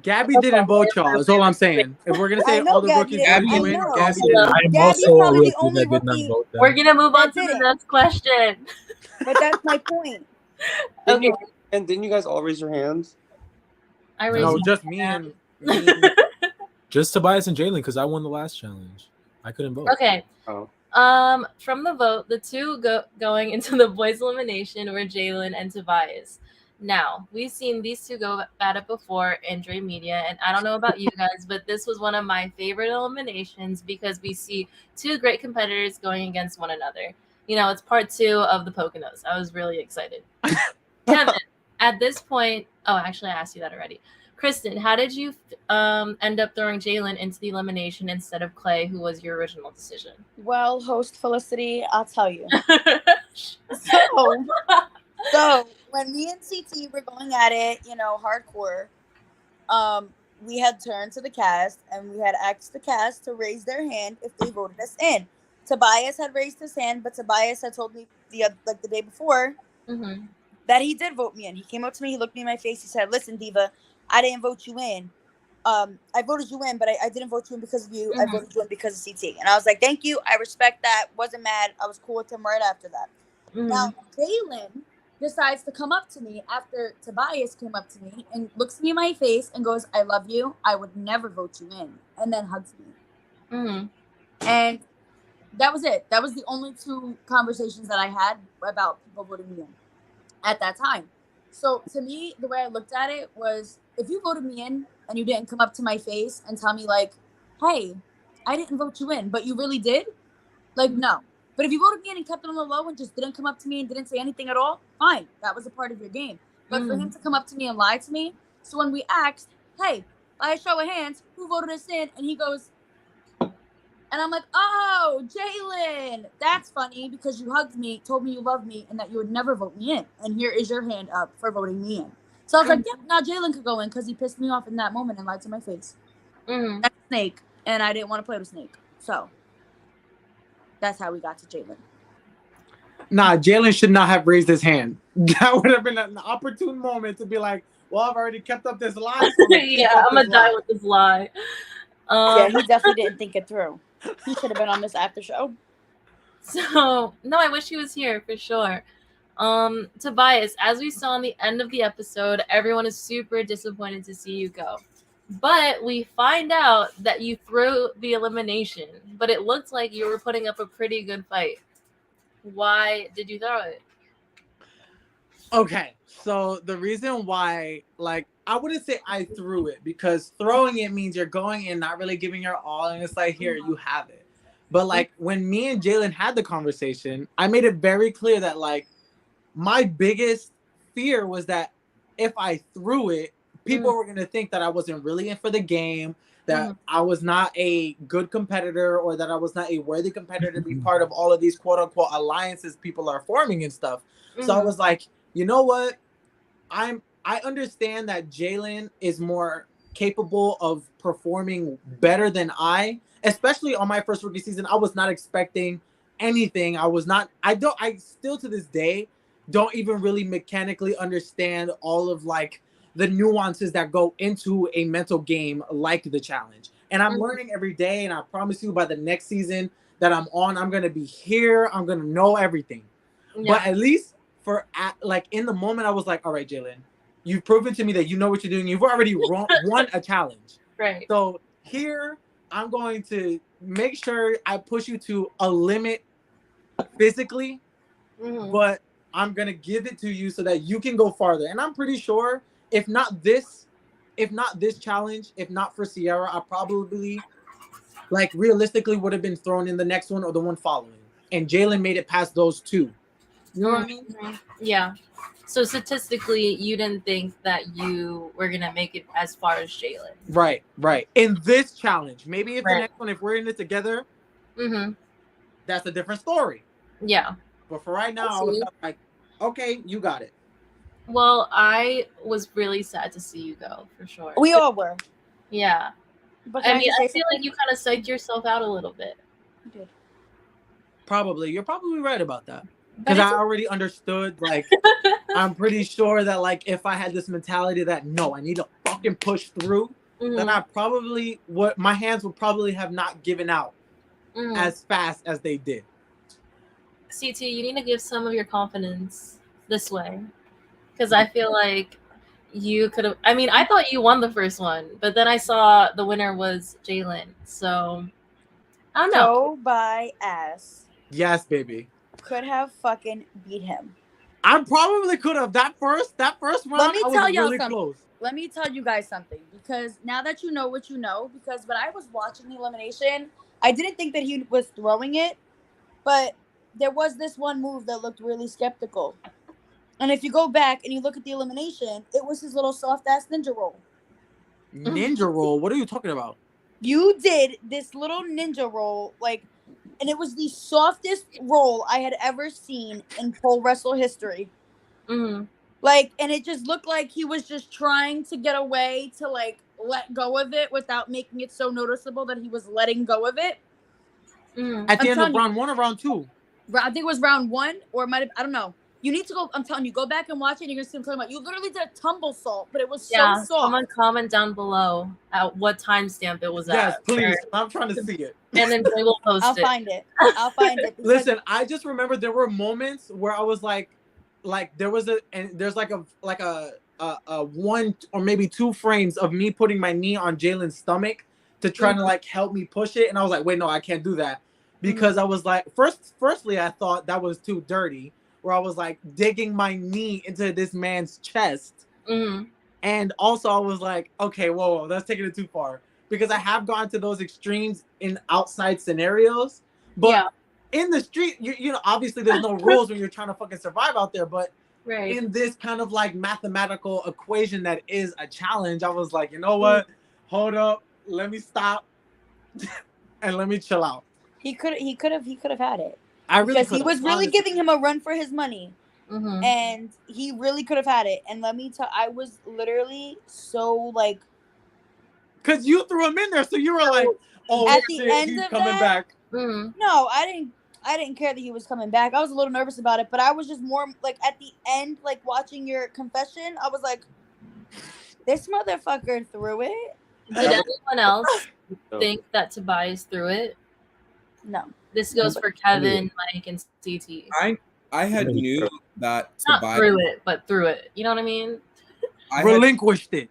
Gabby didn't vote, y'all. That's all I'm saying. If we're gonna say all the rookies Gabby didn't win, Gabby didn't. I'm also a rookie the only that did not rookie. vote them. We're gonna move on to the next question. But that's my point. Okay. And didn't you guys all raise your hands? I raised. No, just me and. Just Tobias and Jalen, because I won the last challenge. I couldn't vote. Okay. Oh. From the vote, the two going into the boys' elimination were Jalen and Tobias. Now, we've seen these two go at it before in Dre Media, and I don't know about you guys, but this was one of my favorite eliminations because we see two great competitors going against one another. you know, it's part 2 of the Poconos. I was really excited. Kevin, at this point, oh, actually, I asked you that already. Kristen, how did you end up throwing Jalen into the elimination instead of Clay, who was your original decision? Well, host Felicity, I'll tell you. So when me and CT were going at it, you know, hardcore, we had turned to the cast and we had asked the cast to raise their hand if they voted us in. Tobias had raised his hand, but Tobias had told me the day before that he did vote me in. He came up to me, he looked me in my face, he said, "Listen, Diva, I didn't vote you in. I voted you in, but I didn't vote you in because of you. I voted you in because of CT." And I was like, "Thank you. I respect that. Wasn't mad. I was cool with him right after that." Now, Jalen decides to come up to me after Tobias came up to me and looks me in my face and goes, "I love you. I would never vote you in," and then hugs me. And that was it. That was the only 2 conversations that I had about people voting me in at that time. So to me, the way I looked at it was, if you voted me in and you didn't come up to my face and tell me like, "Hey, I didn't vote you in, but you really did," like, no. But if you voted me in and kept it on the low and just didn't come up to me and didn't say anything at all, fine. That was a part of your game. But for him to come up to me and lie to me, so when we asked, "Hey, by a show of hands, who voted us in?" and he goes, and I'm like, "Oh, Jalen, that's funny because you hugged me, told me you loved me, and that you would never vote me in. And here is your hand up for voting me in." So I was like, "Yep, now Jalen could go in because he pissed me off in that moment and lied to my face." That's Snake, and I didn't want to play with Snake. So that's how we got to Jalen. Nah, Jalen should not have raised his hand. That would have been an opportune moment to be like, "Well, I've already kept up this lie. So I'm gonna die with this lie." Yeah, he definitely didn't think it through. He should have been on this after show. So no, I wish he was here for sure. Tobias, as we saw in the end of the episode, everyone is super disappointed to see you go. But we find out that you threw the elimination, but it looked like you were putting up a pretty good fight. Why did you throw it? Okay, so the reason why, like, I wouldn't say I threw it, because throwing it means you're going in, not really giving your all, and it's like, here, you have it. But like, when me and Jalen had the conversation, I made it very clear that, like, my biggest fear was that if I threw it, people were going to think that I wasn't really in for the game, that I was not a good competitor, or that I was not a worthy competitor to be part of all of these quote unquote alliances people are forming and stuff. So I was like, you know what? I understand that Jalen is more capable of performing better than I, especially on my first rookie season. I was not expecting anything. I still to this day don't even really mechanically understand all of like the nuances that go into a mental game like the challenge. And I'm learning every day, and I promise you by the next season that I'm on, I'm going to be here. I'm going to know everything. Yeah. But at least like in the moment, I was like, all right, Jalen, you've proven to me that you know what you're doing. You've already won a challenge. Right. So here, I'm going to make sure I push you to a limit physically, but I'm going to give it to you so that you can go farther. And I'm pretty sure if not this challenge, if not for Sierra, I probably, like, realistically would have been thrown in the next one or the one following. And Jalen made it past those 2. You know what I mean? Yeah. So statistically, you didn't think that you were going to make it as far as Jalen. Right. In this challenge. Maybe if the next one, if we're in it together, that's a different story. Yeah. But for right now, I was like, okay, you got it. Well, I was really sad to see you go, for sure. We all were. Yeah. But I mean, I feel like you kind of psyched yourself out a little bit. You did. Probably. You're probably right about that. Because I already understood, like, I'm pretty sure that, like, if I had this mentality that, no, I need to fucking push through, then I probably, my hands would probably have not given out as fast as they did. CT, you need to give some of your confidence this way. Because I feel like you could have, I mean, I thought you won the first one, but then I saw the winner was Jalen. So, I don't know. Go by ass. Yes, baby. Could have fucking beat him. I probably could have. That first round, Let me tell y'all really something. Close. Let me tell you guys something, because now that you know what you know, because when I was watching the elimination, I didn't think that he was throwing it, but there was this one move that looked really skeptical. And if you go back and you look at the elimination, it was his little soft ass ninja roll. Ninja roll? What are you talking about? You did this little ninja roll, like, and it was the softest roll I had ever seen in pole wrestle history. Mm-hmm. Like, and it just looked like he was just trying to get away to, like, let go of it without making it so noticeable that he was letting go of it. Mm-hmm. At the end of round 1 or round 2? I think it was round 1, or it might have, I don't know. You need to go, I'm telling you, go back and watch it, and you're going to see what I'm talking about. You literally did a tumble salt, but it was so soft. Someone comment down below at what timestamp it was at. Yes, please. I'm trying to see it. And then they will post I'll it. find it. I'll find it. Listen, I just remember there were moments where I was like there was there's like a 1 or maybe 2 frames of me putting my knee on Jalen's stomach to try to like help me push it, and I was like, wait, no, I can't do that, because I was like, firstly, I thought that was too dirty, where I was like digging my knee into this man's chest, and also I was like, okay, whoa, that's taking it too far, because I have gone to those extremes in outside scenarios, but in the street, you know, obviously there's no rules when you're trying to fucking survive out there, but in this kind of like mathematical equation that is a challenge, I was like, you know what? Hold up, let me stop and let me chill out. He could have had it. I really because he was really giving him a run for his money, and he really could have had it. And let me tell, I was literally so like, because you threw him in there, so you were like, oh, at the shit, end he's of coming that, back. No, I didn't care that he was coming back. I was a little nervous about it, but I was just more like at the end, like watching your confession, I was like, this motherfucker threw it. Did anyone else think that Tobias threw it? No. This goes for Kevin, Mike, and CT. I had knew that not Tobias threw it, but threw it. You know what I mean? I relinquished it.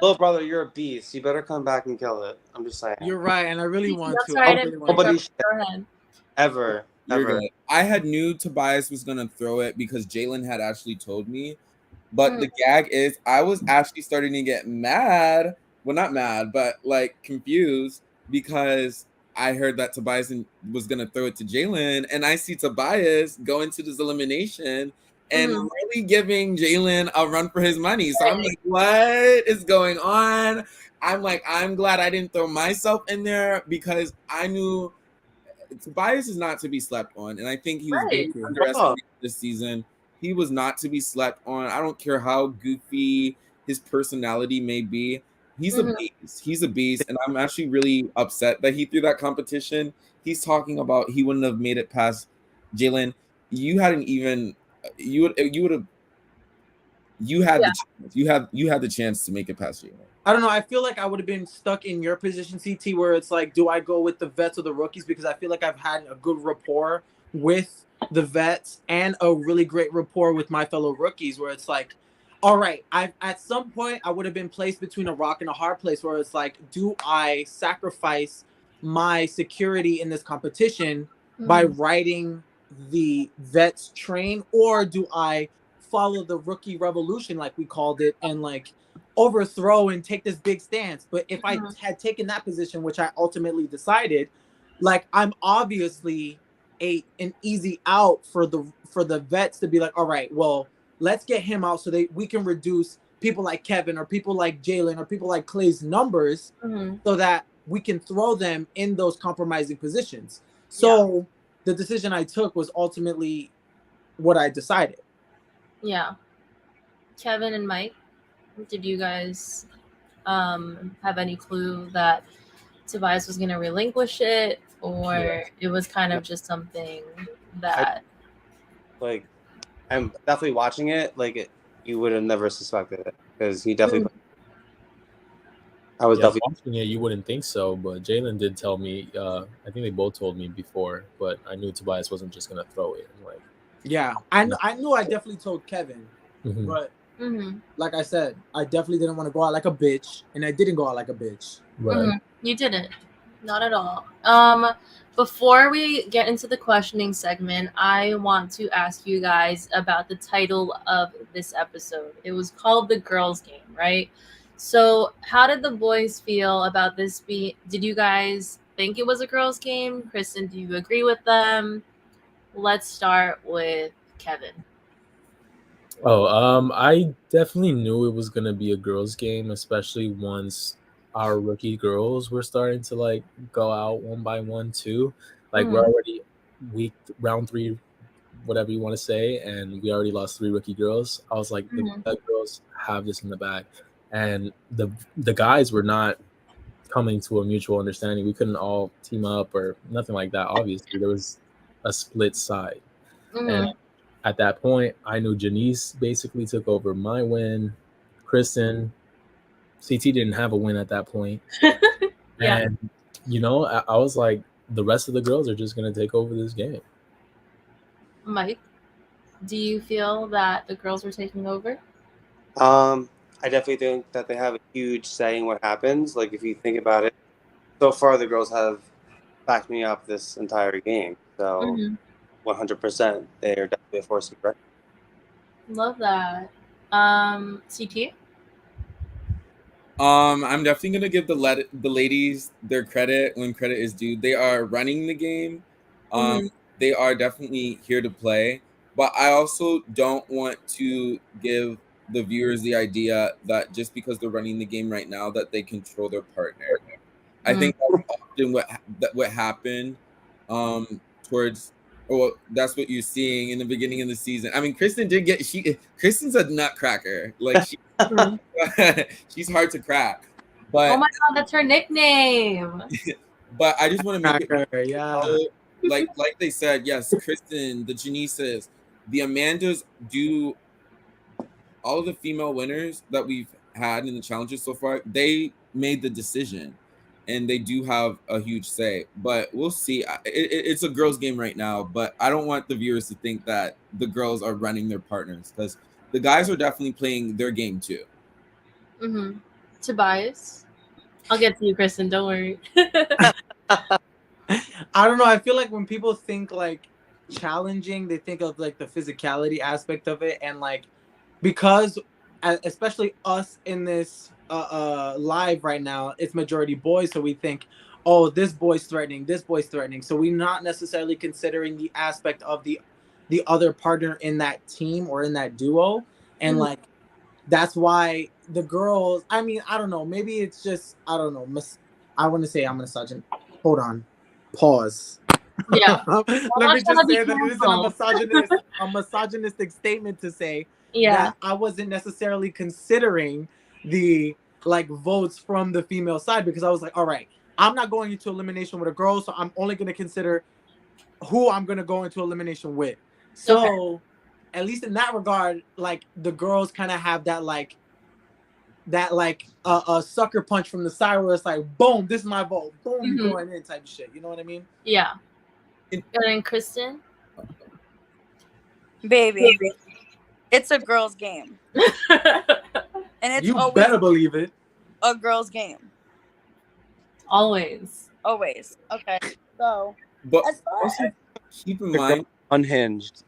Little brother, you're a beast. You better come back and kill it. I'm just saying. You're right, and I really want to. Nobody ever. I had knew Tobias was gonna throw it because Jalen had actually told me. But the gag is, I was actually starting to get mad. Well, not mad, but like confused, because I heard that Tobias was gonna throw it to Jalen, and I see Tobias go into this elimination and really giving Jalen a run for his money. So I'm like, what is going on? I'm like, I'm glad I didn't throw myself in there, because I knew Tobias is not to be slept on, and I think he was being underestimated this season. He was not to be slept on. I don't care how goofy his personality may be. He's a beast. He's a beast, and I'm actually really upset that he threw that competition. He's talking about he wouldn't have made it past Jalen. You hadn't even. You had the chance. You had the chance to make it past Jalen. I don't know. I feel like I would have been stuck in your position, CT, where it's like, do I go with the vets or the rookies? Because I feel like I've had a good rapport with the vets and a really great rapport with my fellow rookies, where it's like, all right, at some point I would have been placed between a rock and a hard place, where it's like, do I sacrifice my security in this competition by riding the vets train, or do I follow the rookie revolution, like we called it, and like overthrow and take this big stance? But if I had taken that position, which I ultimately decided, like, I'm obviously an easy out for the vets to be like, all right, well, let's get him out so we can reduce people like Kevin or people like Jalen or people like Clay's numbers, so that we can throw them in those compromising positions. So the decision I took was ultimately what I decided. Yeah. Kevin and Mike, did you guys have any clue that Tobias was going to relinquish it, or it was kind of just something that... Like, I'm definitely watching it. Like, you would have never suspected it, because he definitely... I was definitely watching it. You wouldn't think so, but Jalen did tell me. I think they both told me before, but I knew Tobias wasn't just gonna throw it. Like, yeah, I knew. I definitely told Kevin, but like I said, I definitely didn't want to go out like a bitch, and I didn't go out like a bitch. Right? You didn't, not at all. Before we get into the questioning segment, I want to ask you guys about the title of this episode. It was called The Girls' Game, right? So how did the boys feel about this? Did you guys think it was a girls' game? Kristen, do you agree with them? Let's start with Kevin. I definitely knew it was gonna be a girls' game, especially once our rookie girls were starting to like go out one by one too. Like we're already round 3, whatever you want to say, and we already lost 3 rookie girls. I was like, the girls have this in the bag, and the guys were not coming to a mutual understanding. We couldn't all team up or nothing like that. Obviously, there was a split side, and at that point, I knew Janice basically took over my win. Kristen, CT didn't have a win at that point. And, I was like, the rest of the girls are just going to take over this game. Mike, do you feel that the girls were taking over? I definitely think that they have a huge say in what happens. Like, if you think about it, so far the girls have backed me up this entire game. So 100%, they are definitely a force to be reckoned with. Love that. CT? I'm definitely gonna give the ladies their credit when credit is due. They are running the game. They are definitely here to play. But I also don't want to give the viewers the idea that just because they're running the game right now that they control their partner. I think that's often what happened towards. Well, that's what you're seeing in the beginning of the season. I mean, Kristen's a nutcracker. Like she's hard to crack. But oh my god, that's her nickname. But I just want to make it like they said, yes, Kristen, the Janices, the Amandas do all of the female winners that we've had in the challenges so far, they made the decision. And they do have a huge say, but we'll see. It's a girls' game right now, but I don't want the viewers to think that the girls are running their partners because the guys are definitely playing their game too. Tobias, I'll get to you, Kristen. Don't worry. I don't know. I feel like when people think like challenging, they think of like the physicality aspect of it, and like because especially us in this live right now, it's majority boys, so we think, oh, this boy's threatening, so we're not necessarily considering the aspect of the other partner in that team or in that duo, and like that's why the girls, I mean, I don't know, maybe it's just, I don't know, I want to say I'm misogynist. Hold on, pause. Yeah. Let me just say that it isn't a misogynistic statement to say that I wasn't necessarily considering the like votes from the female side, because I was like, all right, I'm not going into elimination with a girl, so I'm only going to consider who I'm going to go into elimination with. So at least in that regard, like the girls kind of have that a sucker punch from the side where it's like, boom, this is my vote, boom, you going in type of shit. You know what I mean? Yeah. And Kristen? Baby, it's a girls' game. And it's you better believe it. A girls' game. Always. Okay. So, but also keep in mind, unhinged.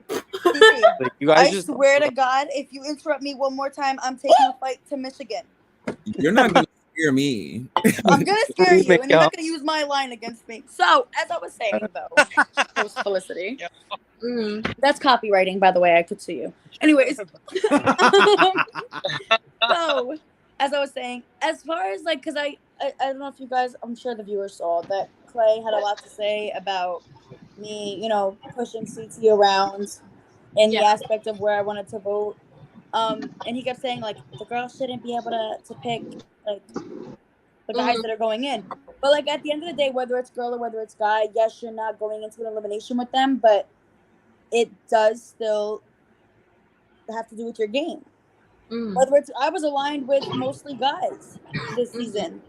Like, you guys I swear to God, if you interrupt me one more time, I'm taking a fight to Michigan. You're not gonna scare me. I'm gonna scare you, and you're not gonna use my line against me. So, as I was saying, though, post Felicity. That's copywriting, by the way. I could sue you. Anyways, so as I was saying, as far as like, because I don't know if you guys, I'm sure the viewers saw that Clay had a lot to say about me, pushing CT around in the aspect of where I wanted to vote. And he kept saying like the girls shouldn't be able to pick like the guys that are going in. But like at the end of the day, whether it's girl or whether it's guy, yes, you're not going into an elimination with them, but it does still have to do with your game. Whether it's, I was aligned with mostly guys this season.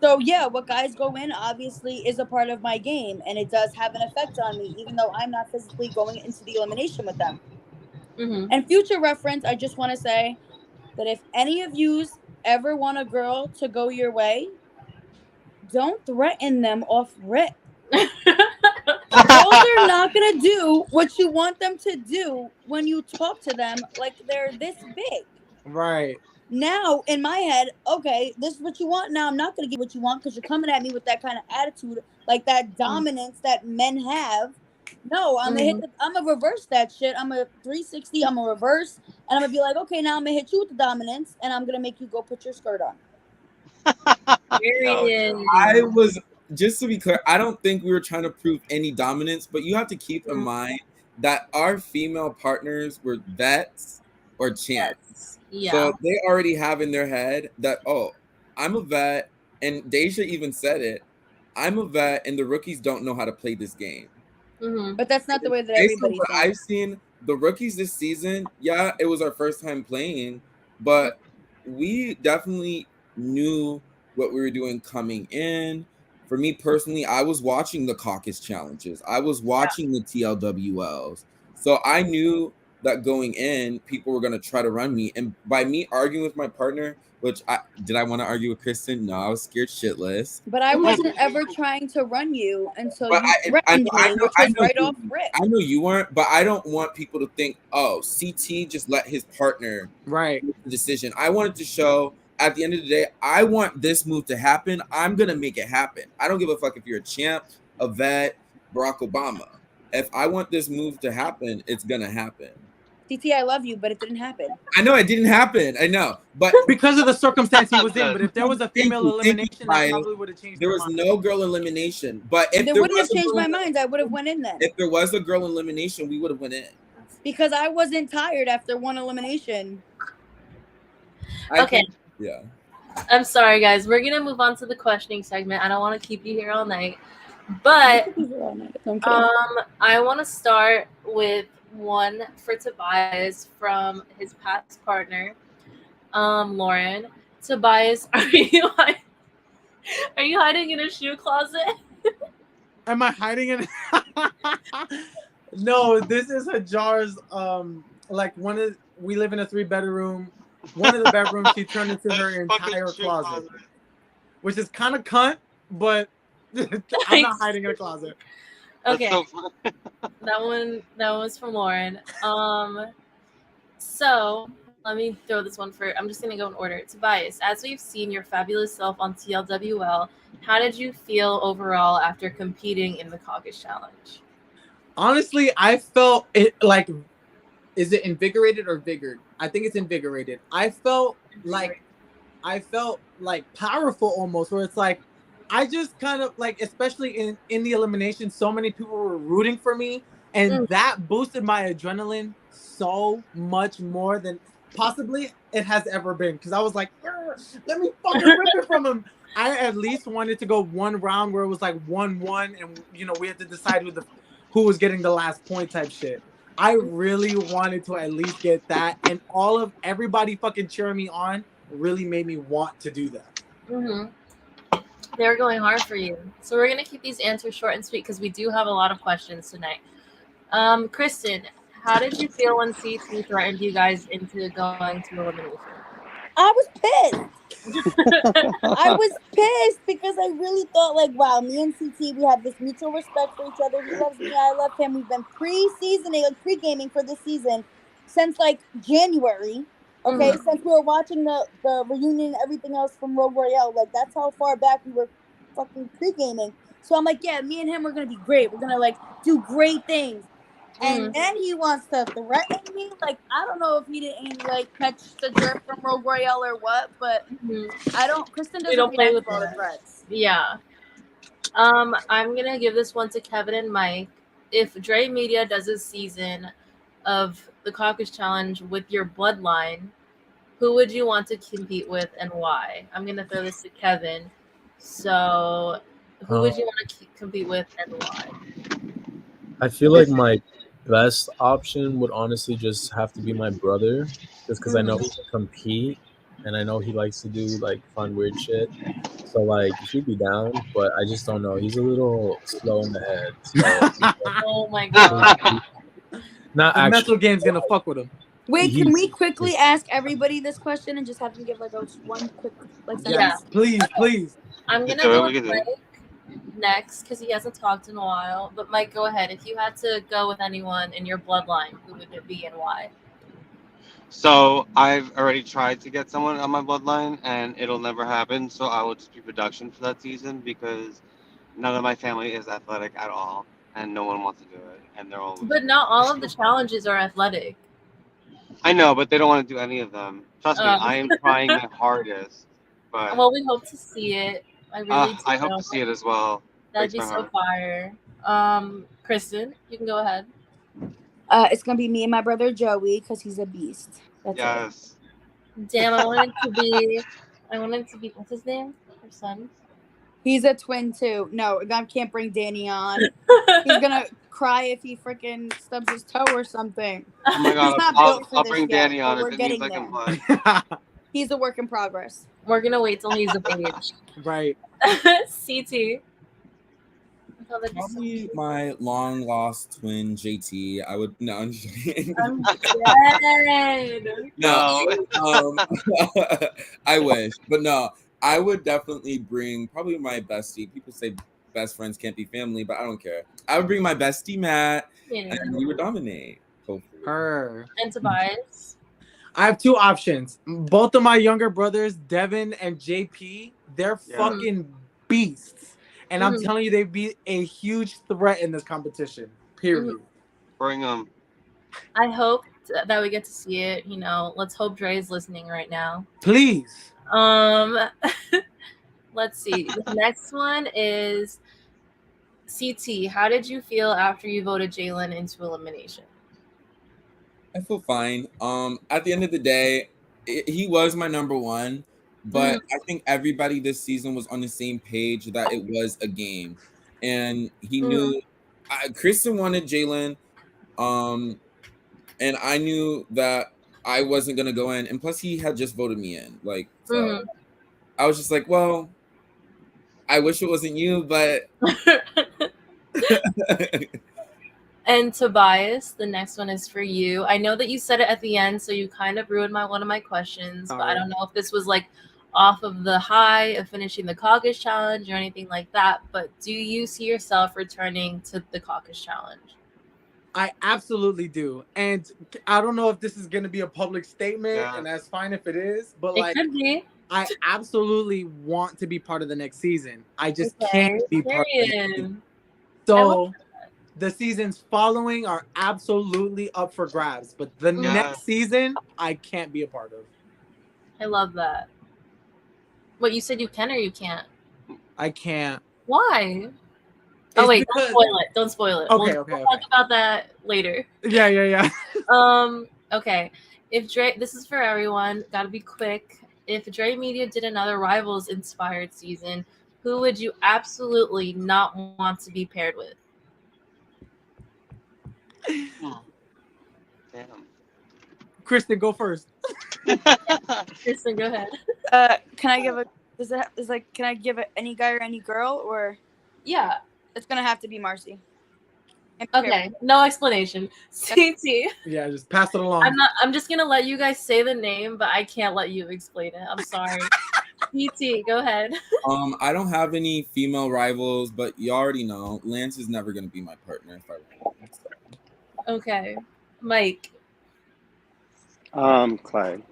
So yeah, what guys go in obviously is a part of my game, and it does have an effect on me, even though I'm not physically going into the elimination with them. And future reference, I just want to say that if any of yous ever want a girl to go your way, don't threaten them off rip. Girls are not gonna do what you want them to do when you talk to them like they're this big. Right. Now in my head, okay, this is what you want. Now I'm not gonna give what you want because you're coming at me with that kind of attitude, like that dominance that men have. No, I'm gonna reverse that shit. I'm a 360. I'm gonna reverse, and I'm gonna be like, okay, now I'm gonna hit you with the dominance, and I'm gonna make you go put your skirt on. I was, just to be clear, I don't think we were trying to prove any dominance, but you have to keep in mind that our female partners were vets or champs. Yeah. So they already have in their head that, oh, I'm a vet, and Deja even said it, I'm a vet, and the rookies don't know how to play this game. But that's not the way that Based on everybody what thinks. I've seen, the rookies this season, yeah, it was our first time playing, but we definitely knew what we were doing coming in. For me personally, I was watching the Caucus challenges. I was watching the TLWLs. So I knew that going in, people were going to try to run me. And by me arguing with my partner, which I want to argue with Kristen? No, I was scared shitless. But I wasn't ever trying to run you until you threatened me, which was right off rip. I know you weren't, but I don't want people to think, oh, CT just let his partner make the decision. I wanted to show, at the end of the day, I want this move to happen. I'm going to make it happen. I don't give a fuck if you're a champ, a vet, Barack Obama. If I want this move to happen, it's going to happen. CT, I love you, but it didn't happen. I know it didn't happen. I know, but because of the circumstance he was in. But if there was a female elimination, that probably would have changed. There was no girl elimination, but if there wouldn't have changed my mind. I would have went in then. If there was a girl elimination, we would have went in. Because I wasn't tired after one elimination. Okay. Yeah. I'm sorry, guys. We're gonna move on to the questioning segment. I don't want to keep you here all night, but I want to start with one for Tobias from his past partner, Lauren. Tobias, are you hiding in a shoe closet? Am I hiding in? No, this is Hajar's. Like we live in a 3-bedroom. One of the bedrooms she turned into her entire closet, which is kind of cunt, but I'm not hiding in a closet. Okay, that one was from Lauren. So let me throw this one for. I'm just gonna go in order. Tobias, as we've seen your fabulous self on TLWL, how did you feel overall after competing in the Caucus Challenge? Honestly, I felt it like. Is it invigorated or vigored? I think it's invigorated. I felt like powerful almost, where it's like I just kind of like, especially in the elimination, so many people were rooting for me, and that boosted my adrenaline so much more than possibly it has ever been. Because I was like, let me fucking rip it from him. I at least wanted to go one round where it was like 1-1, and we had to decide who was getting the last point type shit. I really wanted to at least get that, and everybody fucking cheering me on really made me want to do that. They were going hard for you. So we're gonna keep these answers short and sweet because we do have a lot of questions tonight. Kristen, how did you feel when CT threatened you guys into going to elimination? I was pissed. I was pissed because I really thought like, wow, me and CT, we have this mutual respect for each other. He loves me, I love him. We've been pre-gaming for this season since like January. Okay, since we were watching the reunion and everything else from Rogue Royale, like that's how far back we were fucking pre-gaming. So I'm like, yeah, me and him are gonna be great. We're gonna like do great things. And then he wants to threaten me. Like, I don't know if he didn't like catch the drift from Rogue Royale or what, but Kristen doesn't play with all the threats. Yeah. I'm gonna give this one to Kevin and Mike. If Dre Media does a season of the Caucus Challenge with your bloodline, who would you want to compete with and why? I'm gonna throw this to Kevin. So, who would you want to compete with and why? I feel like my best option would honestly just have to be my brother, just because I know he can compete and I know he likes to do like fun, weird shit. So like he'd be down, but I just don't know. He's a little slow in the head. So, oh my god! Not the mental game's gonna fuck with him. Wait, can we quickly ask everybody this question and just have them give like one quick sentence? Yeah, please. I'm gonna go with Mike next because he hasn't talked in a while. But Mike, go ahead. If you had to go with anyone in your bloodline, who would it be and why? So I've already tried to get someone on my bloodline, and it'll never happen. So I will just be production for that season because none of my family is athletic at all, and no one wants to do it, and they're all. But not all of the challenges are athletic. I know, but they don't want to do any of them. Trust me, I am trying my hardest. But Well, we hope to see it. I really do. I hope to see it as well. That'd Breaks be my so heart. fire. Kristen, you can go ahead. It's gonna be me and my brother Joey because he's a beast. That's it. Yes. Damn, I wanted to be. What's his name? Her son. He's a twin too. No, I can't bring Danny on. He's gonna cry if he freaking stubs his toe or something. Oh my god, He's not I'll built for I'll this bring yet, Danny but on we're if it means getting I can there. play. He's a work in progress. We're gonna wait till he's of age. Right. CT. Probably my long lost twin JT. I would no. I'm just kidding. I'm dead. No, I wish, but no. I would definitely bring probably my bestie. People say best friends can't be family, but I don't care. I would bring my bestie Matt, Yeah. and we would dominate. Hopefully. Her. And Tobias. I have two options. Both of my younger brothers, Devin and JP, they're fucking beasts. And I'm telling you, they'd be a huge threat in this competition. Period. Bring them. I hope that we get to see it. You know, let's hope Dre is listening right now. Please. Let's see. The next one is CT. How did you feel after you voted Jalen into elimination? I feel fine. At the end of the day, he was my number one, but I think everybody this season was on the same page that it was a game, and he knew. Kristen wanted Jalen, and I knew that I wasn't gonna go in, and plus he had just voted me in. Like, so I was just like, well, I wish it wasn't you, but. And Tobias, the next one is for you. I know that you said it at the end, so you kind of ruined one of my questions, but I don't know if this was like off of the high of finishing the Caucus challenge or anything like that, but do you see yourself returning to the Caucus challenge? I absolutely do. And I don't know if this is going to be a public statement, and that's fine if it is, but it could be. I absolutely want to be part of the next season. I just can't be part of it. So the seasons following are absolutely up for grabs, but the next season, I can't be a part of. I love that. What, you said you can or you can't? I can't. Why? Oh wait, don't spoil it. Don't spoil it. Okay, we'll talk about that later. Yeah. Okay. If Dre, this is for everyone, gotta be quick. If Dre Media did another Rivals inspired season, who would you absolutely not want to be paired with? Damn. Kristen, go first. Kristen, go ahead. Can I give can I give it any guy or any girl, or yeah, it's gonna have to be Marcy. Okay, no explanation. CT. Yeah, just pass it along. I'm just gonna let you guys say the name, but I can't let you explain it. I'm sorry. CT, go ahead. I don't have any female rivals, but you already know Lance is never gonna be my partner if I win. So. Okay, Mike. Clyde.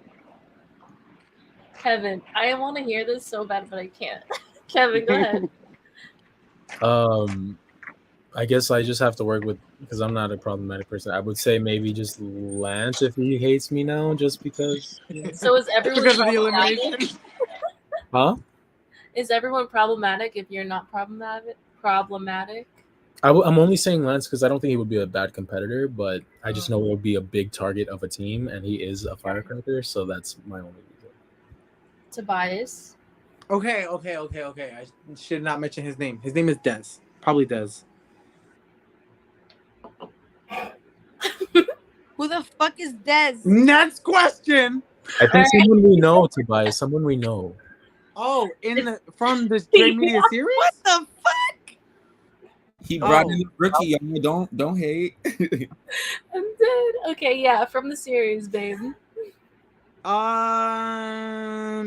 Kevin, I want to hear this so bad, but I can't. Kevin, go ahead. I guess I just have to work with, because I'm not a problematic person. I would say maybe just Lance if he hates me now, just because. So is everyone because of the elimination? Huh? Is everyone problematic if you're not problematic? I'm only saying Lance because I don't think he would be a bad competitor, but I just know it would be a big target of a team, and he is a firecracker, so that's my only reason. Tobias. Okay. I should not mention his name. His name is Dez. Probably Dez. Who the fuck is Dez? Next question. I think someone we know, Tobias. Someone we know. Oh, from the Dre Media series? What the fuck? He brought in the rookie. Don't hate. I'm dead. Okay, yeah, from the series, babe.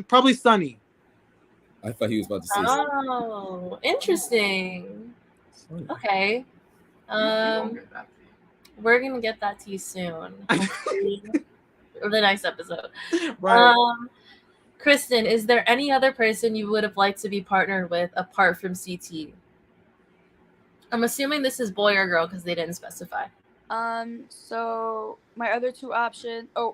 Probably Sunny. I thought he was about to say something. Oh, interesting. Okay. We're gonna get that to you soon. the next episode. Right. Kristen, is there any other person you would have liked to be partnered with apart from CT? I'm assuming this is boy or girl because they didn't specify. So my other three options. My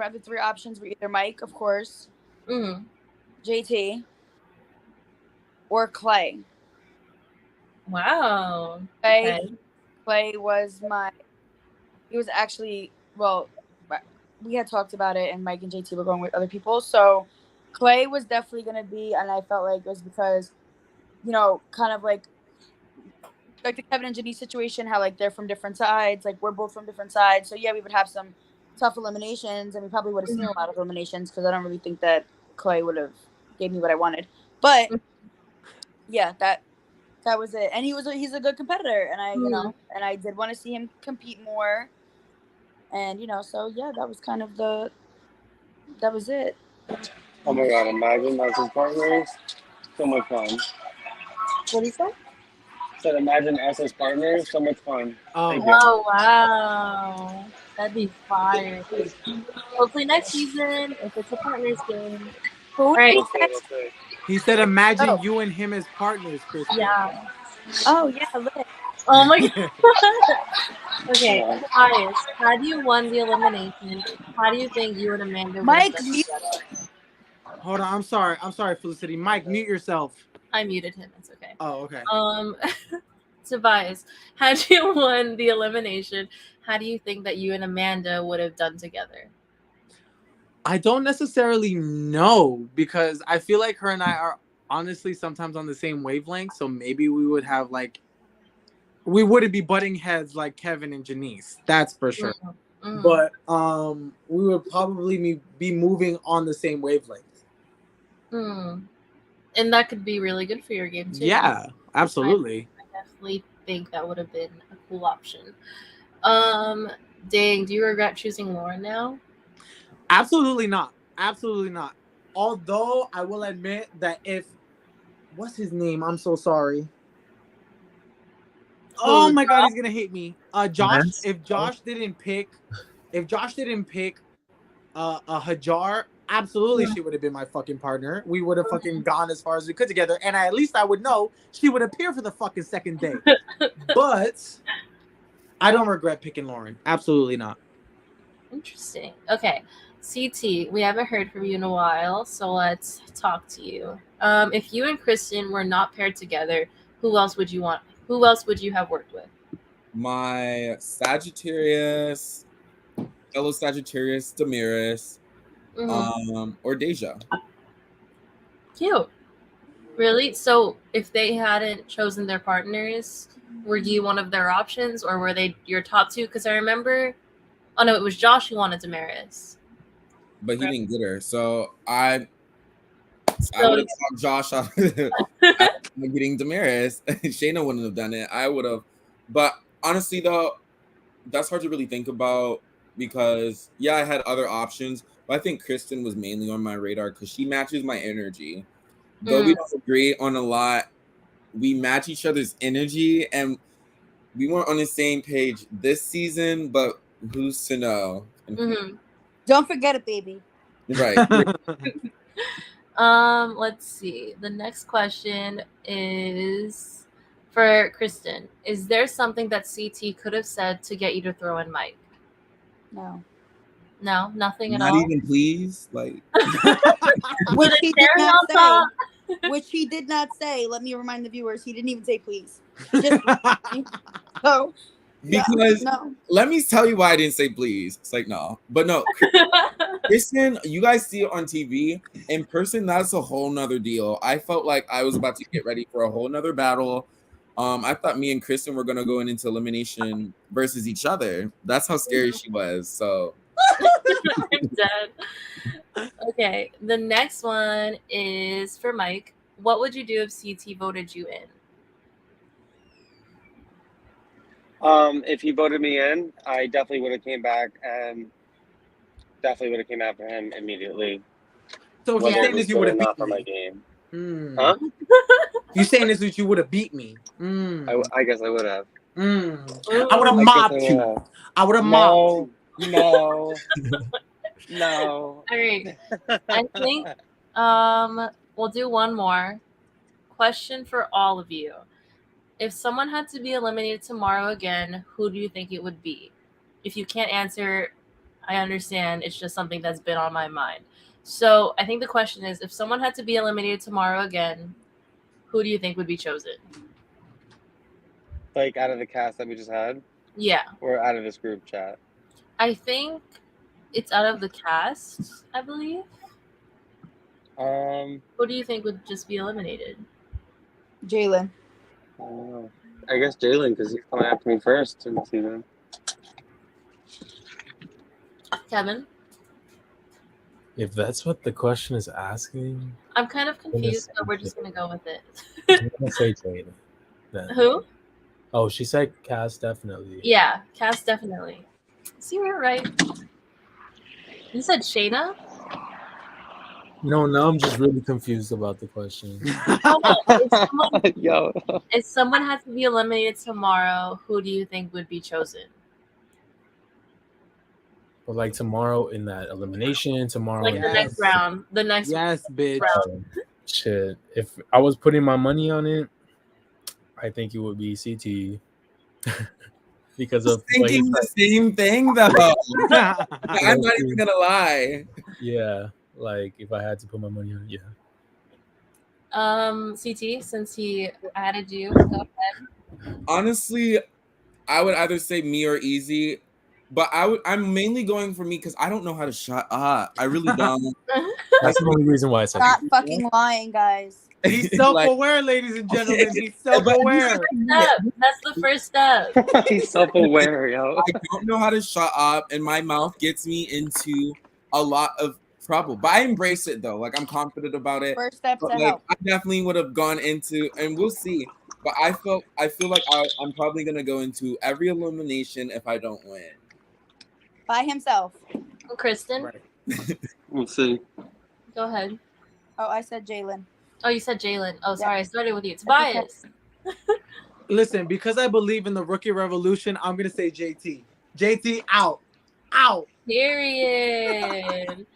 other three options were either Mike, of course, JT, or Clay. Wow. Clay was he was actually, well, we had talked about it, and Mike and JT were going with other people. So Clay was definitely going to be, and I felt like it was because, kind of like the Kevin and Janice situation, how like they're from different sides, like we're both from different sides. So yeah, we would have some tough eliminations, and we probably would have seen a lot of eliminations because I don't really think that Clay would have gave me what I wanted. But yeah, that was it. And he's a good competitor, and and I did want to see him compete more. And so yeah, that was kind of that was it. Oh my god, imagine as his partners. So much fun. What do you say? Said imagine us as partners, so much fun. Oh wow. That'd be fire. Hopefully next season, if it's a partners game. Right. He said imagine you and him as partners, Kristen. Yeah. Oh yeah, look. Oh my god. Okay, Caucus, had you won the elimination, how do you think you and Amanda would have done together? Hold on, I'm sorry, Felicity. Mike, mute yourself. I muted him, it's okay. Oh, okay. Tobias, had you won the elimination, how do you think that you and Amanda would have done together? I don't necessarily know because I feel like her and I are honestly sometimes on the same wavelength. So maybe we would have we wouldn't be butting heads like Kevin and Janice. That's for sure. Mm-hmm. But we would probably be moving on the same wavelength. And that could be really good for your game too. Yeah, absolutely. I definitely think that would have been a cool option. Dang, do you regret choosing Lauren now? Absolutely not. Absolutely not. Although I will admit that what's his name? I'm so sorry. Oh my god, he's gonna hate me. Josh. If Josh didn't pick a Hajar, absolutely she would have been my fucking partner. We would have fucking gone as far as we could together, and at least I would know she would appear for the fucking second day. But I don't regret picking Lauren. Absolutely not. Interesting. Okay. CT, we haven't heard from you in a while, so let's talk to you. If you and Kristen were not paired together, who else would you have worked with? My Sagittarius, fellow Sagittarius, Damaris, or Deja. Cute. Really? So if they hadn't chosen their partners, were you one of their options, or were they your top two? Because I remember, it was Josh who wanted Damaris. But he didn't get her, so I would have talked Josh out of getting Damaris. Shayna wouldn't have done it. I would have. But honestly, though, that's hard to really think about because, I had other options. But I think Kristen was mainly on my radar because she matches my energy. Though we don't agree on a lot, we match each other's energy. And we weren't on the same page this season, but who's to know? Don't forget it, baby. Right. Let's see. The next question is for Kristen. Is there something that CT could have said to get you to throw in Mike? No. No, nothing at all. Not even please, like. Which he did not say. Which he did not say. Let me remind the viewers. He didn't even say please. Just so. Because let me tell you why I didn't say please. It's like no, but no. Kristen, you guys see it on TV. In person, that's a whole nother deal. I felt like I was about to get ready for a whole nother battle. I thought me and Kristen were gonna go into elimination versus each other. That's how scary she was. So I'm dead. Okay, the next one is for Mike. What would you do if CT voted you in? If he voted me in, I definitely would have came back and definitely would have came after him immediately. So you're saying this, you would have beat for me? My game. Huh? You saying this, that you would have beat me? I guess I would have. I would have mobbed you. I would have mobbed you. No. No. All right. I think we'll do one more question for all of you. If someone had to be eliminated tomorrow again, who do you think it would be? If you can't answer, I understand. It's just something that's been on my mind. So I think the question is, if someone had to be eliminated tomorrow again, who do you think would be chosen? Like out of the cast that we just had? Yeah. Or out of this group chat? I think it's out of the cast, I believe. Who do you think would just be eliminated? Jalen. I guess Jalen, because he's coming after me first in the season. Kevin? If that's what the question is asking, I'm kind of confused, but we're just going to go with it. I'm going to say Jalen. Then. Who? Oh, she said Cass, definitely. Yeah, Cass, definitely. See, we're right. You said Shayna? No, now I'm just really confused about the question. If someone had to be eliminated tomorrow, who do you think would be chosen? But like tomorrow in that elimination, tomorrow like in the next round, the next bitch. round. Shit, if I was putting my money on it, I think it would be CT. Because of thinking the same thing though. I'm not even gonna lie. Yeah, like if I had to put my money on it, CT, since he added you, go ahead. Honestly, I would either say me or Easy, but I'm mainly going for me because I don't know how to shut up. I really don't. That's the only reason why I said Not fucking lying, guys. He's self-aware, ladies and gentlemen. He's self-aware. That's the first step. He's self-aware, yo. I don't know how to shut up, and my mouth gets me into a lot of trouble. But I embrace it though. Like I'm confident about it. First step to like, help. I definitely would have gone into, and we'll see. But I feel like I'm probably gonna go into every elimination if I don't win. By himself. Kristen? Right. We'll see. Go ahead. Oh, I said Jalen. Oh, you said Jalen. Oh, sorry. I started with you. Tobias. Listen, because I believe in the rookie revolution, I'm going to say JT. JT, out. Out. Period.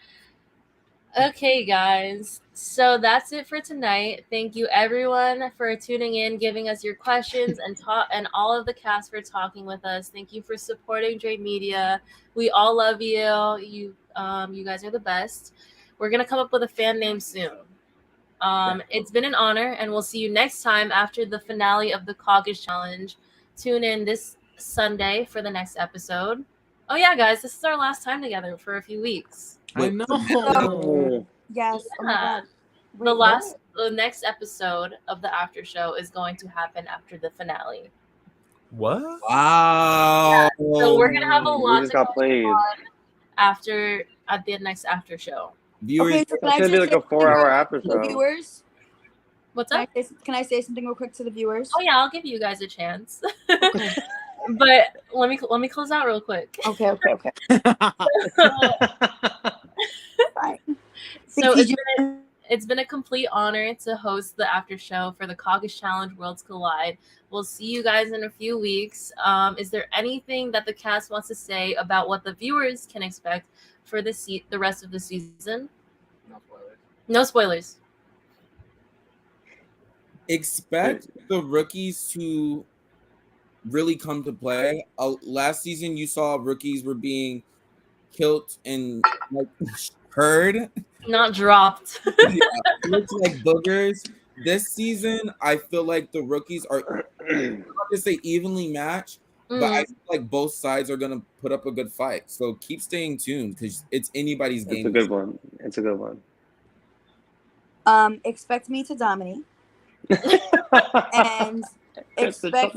Okay, guys. So that's it for tonight. Thank you, everyone, for tuning in, giving us your questions, and all of the cast for talking with us. Thank you for supporting Dre Media. We all love you. You guys are the best. We're gonna come up with a fan name soon. It's been an honor, and we'll see you next time after the finale of the Caucus Challenge. Tune in this Sunday for the next episode. Oh yeah, guys, this is our last time together for a few weeks. I know. Yes. Yeah. Oh my God. The next episode of the after show is going to happen after the finale. What? Wow. Yeah, so we're gonna have a lot to got played at the next after show. Viewers, Okay, so it's gonna be like a 4-hour after show. Viewers, What's up? can I say something real quick to the viewers? Oh yeah, I'll give you guys a chance. But let me close out real quick. Okay. Fine. So it's been a complete honor to host the after show for the Caucus Challenge Worlds Collide. We'll see you guys in a few weeks. Is there anything that the cast wants to say about what the viewers can expect for the rest of the season? No spoilers. expect the rookies to really come to play. Last season, you saw rookies were being killed and like heard, not dropped. looked like boogers. This season, I feel like the rookies are, I'm not to say evenly matched, but I feel like both sides are gonna put up a good fight. So keep staying tuned because it's anybody's game. It's a good one. It's a good one. Expect me to dominate. And expect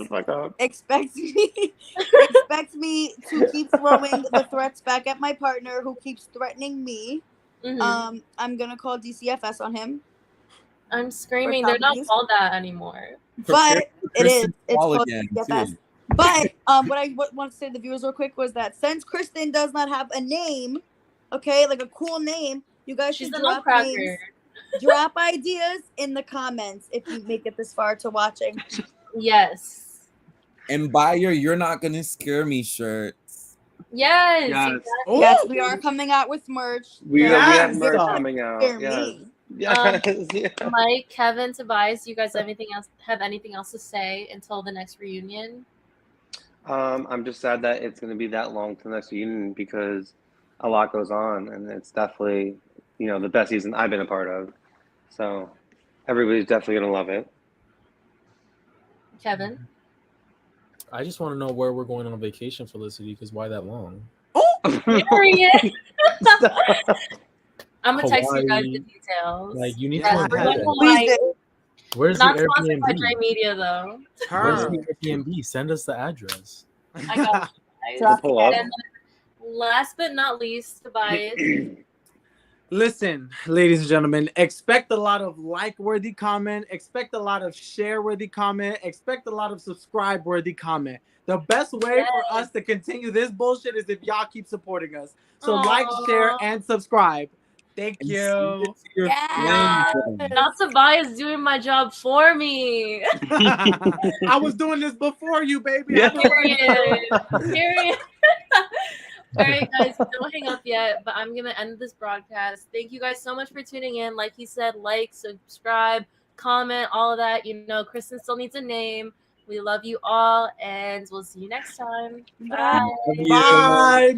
me to keep throwing the threats back at my partner who keeps threatening me. Mm-hmm. I'm gonna call DCFS on him. I'm screaming. They're not called that anymore. But it is. It's called again, DCFS. too. But what I wanted to say to the viewers real quick was that since Kristen does not have a name, okay, like a cool name, you guys should drop names. Drop ideas in the comments if you make it this far to watching. Yes. And buy your "You're Not Gonna Scare Me" shirts. Yes. Yes. Oh, Yes, we are coming out with merch. We Yes. have merch Stop. coming out. Hear Yes. me. Yes. Yeah. Mike, Kevin, Tobias, you guys have anything else to say until the next reunion? I'm just sad that it's going to be that long to the next reunion because a lot goes on, and it's definitely, the best season I've been a part of. So everybody's definitely going to love it. Kevin? I just want to know where we're going on vacation, Felicity, because why that long? Period. I'm gonna text you guys the Hawaii. details. Like, you need Yeah. to know We're that. going to Please Hawaii. do. Where's Not the sponsored by Dre Airbnb? Media though. Where's Her. the Airbnb? Send us the address. I got you We'll guys. pull up. And last but not least, Tobias. Listen, ladies and gentlemen, expect a lot of like-worthy comment, expect a lot of share-worthy comment, expect a lot of subscribe-worthy comment. The best way for us to continue this bullshit is if y'all keep supporting us. So like, share, and subscribe. Thank And you. send it to your Yes. friends. Now Tobias doing my job for me. I was doing this before you, baby. Yeah. I've been waiting. Period. All right, guys, don't hang up yet, but I'm going to end this broadcast. Thank you guys so much for tuning in. Like he said, like, subscribe, comment, all of that. Kristen still needs a name. We love you all, and we'll see you next time. Bye. Love you. Bye.